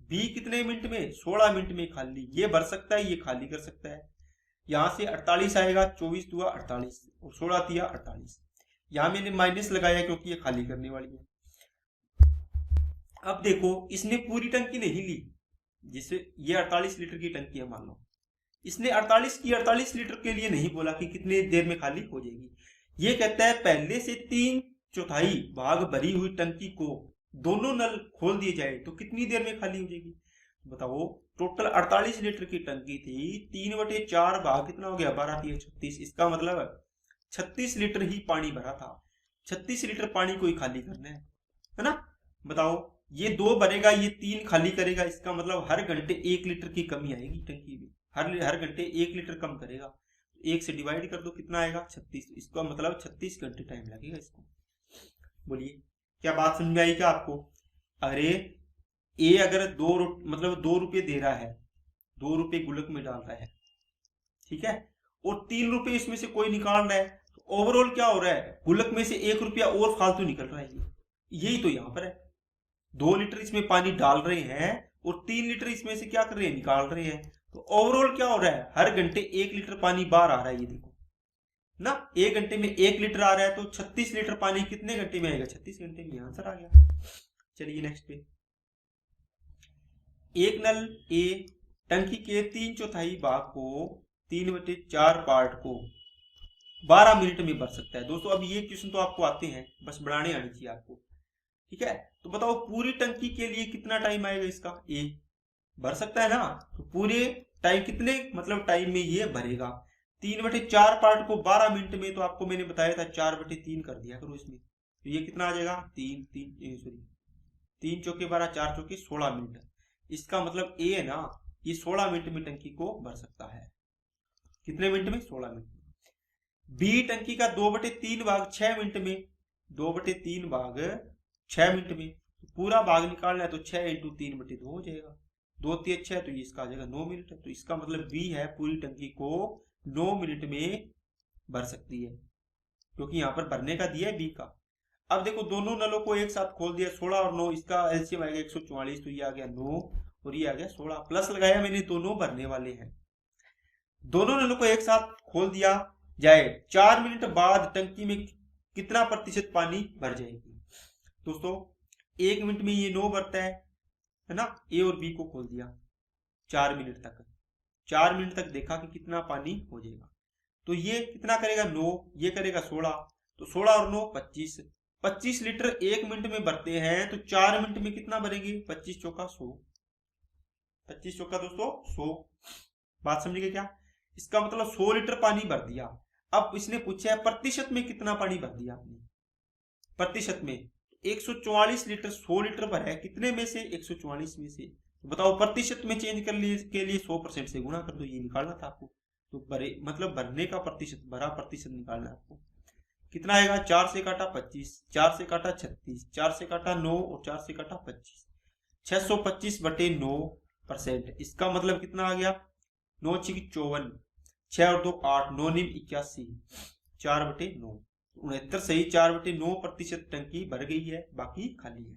Speaker 1: बी कितने मिनट में, 16 मिनट में खाली। ये भर सकता है, ये खाली कर सकता है। यहां से 48 आएगा, 24 दुआ 48 और 16 दिया 48। यहां मैंने माइनस लगाया क्योंकि ये खाली करने वाली है। अब देखो इसने पूरी टंकी नहीं ली, जिसे ये 48 लीटर की टंकी है मान लो, इसने 48 लीटर के लिए नहीं बोला कि कितने देर में खाली हो जाएगी। ये कहता है पहले से 3/4 भाग भरी हुई टंकी को दोनों नल खोल दिए जाए तो कितनी देर में खाली हो जाएगी। बताओ टोटल 48 लीटर की टंकी थी, 3/4 भाग कितना हो गया, 12 3 36। इसका मतलब 36 लीटर ही पानी भरा था, 36 लीटर पानी को ही खाली करना है ना। बताओ ये 2 भरेगा, ये 3 खाली करेगा, इसका मतलब हर घंटे 1 लीटर की कमी आएगी टंकी में, हर घंटे 1 लीटर कम करेगा। 1 से डिवाइड कर दो कितना आएगा, 36। इसका मतलब 36 घंटे टाइम लगेगा इसको। बोलिए क्या बात समझ में आई क्या आपको? अरे ए अगर 2 रुपये दे रहा है, 2 रुपये गुल्लक में डाल रहा है, ठीक है, और 3 रुपये इसमें से कोई निकाल रहा है, तो ओवरऑल क्या हो रहा है, गुल्लक में से 1 रुपया और फालतू निकल रहा है। यही तो यहाँ पर है, 2 लीटर इसमें पानी डाल रहे हैं और 3 लीटर इसमें से क्या कर रहे हैं, निकाल रहे हैं। तो ओवरऑल क्या हो रहा है, हर घंटे 1 लीटर पानी बाहर आ रहा है। ये देखो ना, 1 घंटे में 1 लीटर आ रहा है, तो 36 लीटर पानी कितने घंटे में आएगा, 36 घंटे में। आंसर आ गया। चलिए नेक्स्ट पे, एक नल ए टंकी के 3/4 भाग को 3/4 पार्ट को 12 मिनट में भर सकता है। दोस्तों अब ये क्वेश्चन तो आपको आते हैं, बस बढ़ाने आनी चाहिए आपको, ठीक है। तो बताओ पूरी टंकी के लिए कितना टाइम आएगा इसका, ए भर सकता है ना, तो पूरे टाइम कितने मतलब टाइम में ये भरेगा। 3/4 पार्ट को 12 मिनट में, तो आपको मैंने बताया था 4/3 कर दिया करो इसमें, तो ये कितना आ जाएगा, 3 चौके 12, 4 चौके 16 मिनट। इसका मतलब ए है ना, ये 16 मिनट में टंकी को भर सकता है। कितने मिनट में, 16 मिनट में। बी टंकी का 2/3 भाग 6 मिनट में, 2/3 भाग 6 मिनट में, तो पूरा भाग निकालना है तो 6 × 3/2 हो जाएगा, 2 3 6, तो ये इसका आ जाएगा 9 मिनट। तो इसका मतलब बी है पूरी टंकी को 9 मिनट में भर सकती है, क्योंकि यहाँ पर भरने का दिया है बी का। अब देखो दोनों नलों को एक साथ खोल दिया, 16 और 9, इसका एलसीएम आएगा 144, तो ये आ गया 9 और ये आ गया 16, प्लस लगाया मैंने, दोनों भरने वाले हैं। दोनों नलों को एक साथ खोल दिया जाए, 4 मिनट बाद टंकी में कितना प्रतिशत पानी भर जाएगी। दोस्तों 1 मिनट में ये 9 भरता है ना, ए और बी को खोल दिया 4 मिनट तक, 4 मिनट तक देखा कि कितना पानी हो जाएगा। तो ये कितना करेगा, 9, ये करेगा 16, तो 16 और 9 25, 25 लीटर 1 मिनट में भरते हैं, तो 4 मिनट में कितना भरेंगे, 25 चौका 100, 25 चौका दोस्तों 100। बात समझिए क्या, इसका मतलब 100 लीटर पानी भर दिया। अब इसने पूछा है प्रतिशत में कितना पानी भर दिया आपने, प्रतिशत में 144 लीटर 100 लीटर भरा है, कितने में से, 144 में से। तो बताओ प्रतिशत में चेंज करने के लिए 100% से गुणा कर दो, ये निकालना था आपको। तो भरे मतलब भरने का प्रतिशत, भरा प्रतिशत निकालना है आपको। कितना आएगा, 4 से काटा 25, 4 से काटा 36, 4 से काटा 9 और 4 से काटा 25, 625/9%। इसका मतलब कितना आ गया, 9 × 54, 6 और 2 8, 9 × 81, 4/9, 69 सही, 4/9% टंकी भर गई है, बाकी खाली है।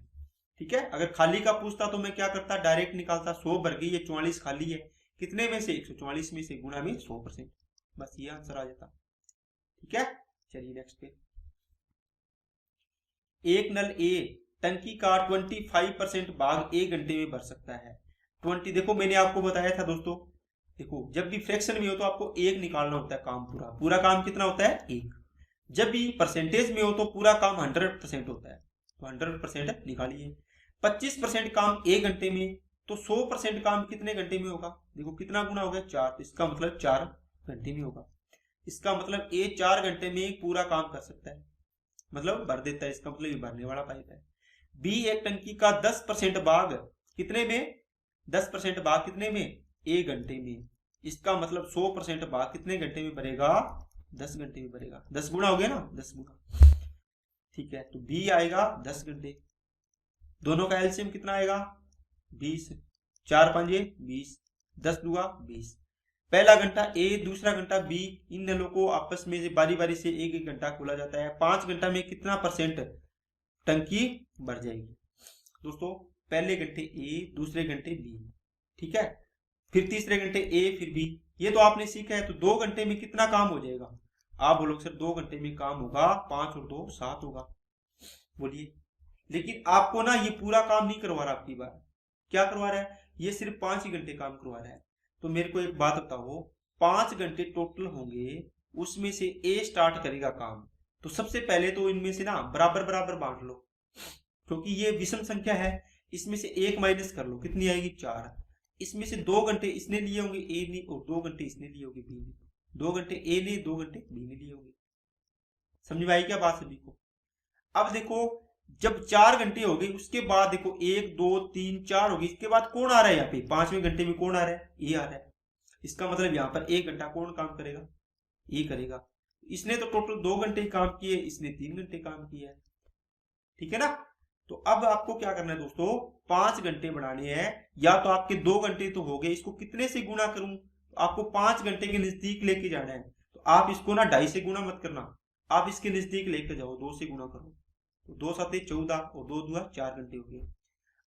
Speaker 1: ठीक है, अगर खाली का पूछता तो मैं क्या करता, डायरेक्ट निकालता, 100 भर गई है, 44 खाली है, कितने में से, 144 में से, गुणा में 100%, बस ये आंसर आ जाता। ठीक है, चलिए नेक्स्ट पे, एक नल ए टंकी का 25% भाग 1 घंटे में भर सकता है। 20, देखो मैंने आपको बताया था दोस्तों, देखो जब भी फ्रैक्शन में हो तो आपको 1 निकालना होता है, काम पूरा पूरा काम कितना होता है 1। जब भी परसेंटेज में हो तो पूरा काम 100% होता है, तो 100% निकालिए। 25% काम 1 घंटे में, तो 100% काम कितने घंटे में होगा, देखो कितना गुना हो गया 4, इसका मतलब 4 घंटे में होगा। इसका मतलब ए 4 घंटे में पूरा काम कर सकता है, मतलब भर देता है, इसका मतलब ये भरने वाला पाइप है। बी एक टंकी का 10% भाग कितने में, 10% भाग कितने में 1 घंटे में, इसका मतलब 100% भाग कितने घंटे में भरेगा, 10 घंटे में भरेगा। 10 गुना हो गया ना, 10 गुना, ठीक है। तो बी आएगा 10 घंटे, दोनों का एलसीएम कितना आएगा 20, 4 5 20, 10 दूगा 20। पहला घंटा ए, दूसरा घंटा बी, इन नलों को आपस में बारी बारी से एक एक घंटा खोला जाता है। 5 घंटा में कितना % टंकी भर जाएगी दोस्तों, पहले घंटे ए, दूसरे घंटे बी, ठीक है, फिर तीसरे घंटे ए, फिर बी, ये तो आपने सीखा है। तो 2 घंटे में कितना काम हो जाएगा, आप बोलोगे सर 2 घंटे में काम होगा 5 और 2 7 होगा, बोलिए। लेकिन आपको ना ये पूरा काम नहीं करवा रहा, आपकी बार क्या करवा रहा है, ये सिर्फ 5 ही घंटे काम करवा रहा है। तो मेरे को एक बात बताओ, 5 घंटे टोटल होंगे, उसमें से ए स्टार्ट करेगा काम, तो सबसे पहले तो इनमें से ना बराबर बराबर बांट लो, क्योंकि ये विषम संख्या है। इसमें से 1 माइनस कर लो, कितनी आएगी 4। इसमें से 2 घंटे इसने लिए होंगे ए ने, और 2 घंटे इसने लिए होंगे बी ने, 2 घंटे ए ने, 2 घंटे बी ने लिए होंगे। समझ में आई क्या बात सभी को। अब देखो जब 4 घंटे हो गए, उसके बाद देखो 1 2 3 4 हो गई, इसके बाद कौन आ रहा है यहाँ पे, 5वें घंटे में कौन आ रहा है, ये आ रहा है। इसका मतलब यहाँ पर 1 घंटा कौन काम करेगा, ये करेगा। इसने तो टोटल 2 घंटे ही काम किए, इसने 3 घंटे काम किया है, ठीक है ना। तो अब आपको क्या करना है दोस्तों, 5 घंटे बनाने हैं, या तो आपके 2 घंटे तो हो गए, इसको कितने से गुना करूं, तो आपको 5 घंटे के नजदीक लेके जाना है। तो आप इसको ना 2.5 से गुना मत करना, आप इसके नजदीक लेके जाओ, 2 से गुना करो, तो 2 7 14 और 2 2 4 घंटे हो गए।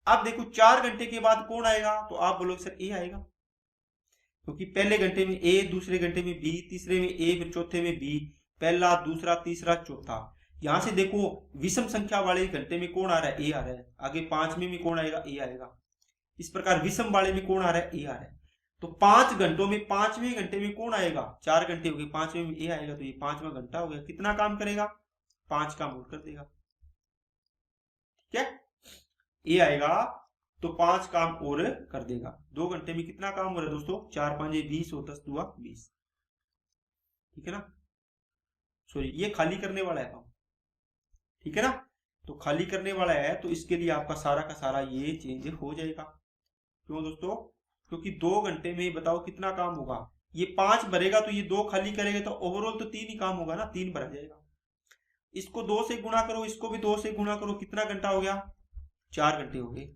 Speaker 1: अब देखो 4 घंटे के बाद कौन आएगा, तो आप बोलोगे सर ए आएगा, क्योंकि पहले घंटे में ए, दूसरे घंटे में बी, तीसरे में ए, फिर चौथे में बी, पहला दूसरा तीसरा चौथा। यहां से देखो विषम संख्या वाले घंटे में कौन आ रहा है, ए आ रहा है। आगे 5वें में कौन आएगा, ए आएगा। इस प्रकार विषम वाले में कौन आ रहा है, ए आ रहा है। तो 5 घंटों में 5वें घंटे में कौन आएगा, 4 घंटे हो गए, 5वें में ए आएगा, तो ये 5वां घंटा हो गया। कितना काम करेगा, 5 काम और कर देगा, ठीक है, ए आएगा तो 5 काम और कर देगा। 2 घंटे में कितना काम हो रहा है दोस्तों, 4 5 20 और 10 2 20, ठीक है ना। सॉरी, ये खाली करने वाला है काम, ठीक है ना। तो खाली करने वाला है, तो इसके लिए आपका सारा का सारा ये चेंज हो जाएगा। क्यों दोस्तों, क्योंकि 2 घंटे में बताओ कितना काम होगा, ये 5 भरेगा तो ये 2 खाली करेगा, तो ओवरऑल तो 3 ही काम होगा ना, 3 भरा जाएगा। इसको 2 से गुणा करो, इसको भी 2 से गुणा करो, कितना घंटा हो गया, 4 घंटे हो गए।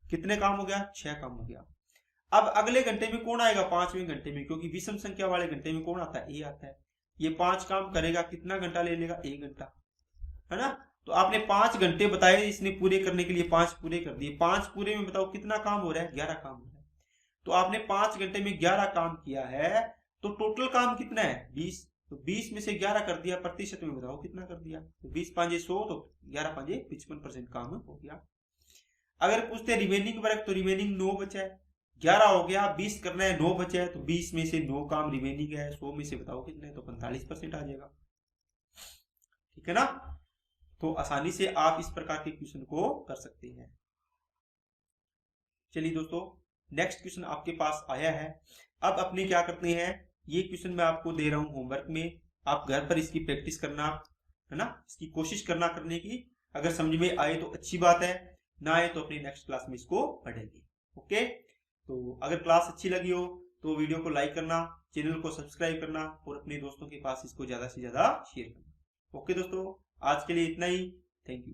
Speaker 1: कितने काम हो गया, 6 काम हो गया। अब अगले घंटे में कौन आएगा, 5वें घंटे में, क्योंकि विषम संख्या वाले घंटे में कौन आता है, ए आता है। ये 5 काम करेगा, कितना घंटा ले लेगा, 1 घंटा, है ना। तो आपने 5 घंटे बताए, इसने पूरे करने के लिए 5 पूरे कर दिए। 5 पूरे में बताओ कितना काम हो रहा है, 11 काम हो रहा है। तो आपने 5 घंटे में 11 काम किया है, तो टोटल काम कितना है 20, तो 20 में से 11 कर दिया, प्रतिशत में बताओ कितना कर दिया, तो 20 5 100, तो 11 5 55% काम हो गया। अगर पूछते रिमेनिंग वर्क, तो रिमेनिंग 9 बचा है, 11 हो गया, 20 करना है, 9 बचा है, तो 20 में से 9 काम रिमेनिंग है, 100 में से बताओ कितने, तो 45% आ जाएगा, ठीक है ना। तो आसानी से आप इस प्रकार के क्वेश्चन को कर सकते हैं। चलिए दोस्तों, नेक्स्ट क्वेश्चन आपके पास आया है। अब अपने क्या करते हैं, ये क्वेश्चन मैं आपको दे रहा हूं होमवर्क में, आप घर पर इसकी प्रैक्टिस करना, है ना, इसकी कोशिश करना करने की। अगर समझ में आए तो अच्छी बात है, ना आए तो अपनी नेक्स्ट क्लास में इसको पढ़ेंगे। ओके, तो अगर क्लास अच्छी लगी हो तो वीडियो को लाइक करना, चैनल को सब्सक्राइब करना, और अपने दोस्तों के पास इसको ज्यादा से ज्यादा शेयर करना। ओके दोस्तों, आज के लिए इतना ही, थैंक यू।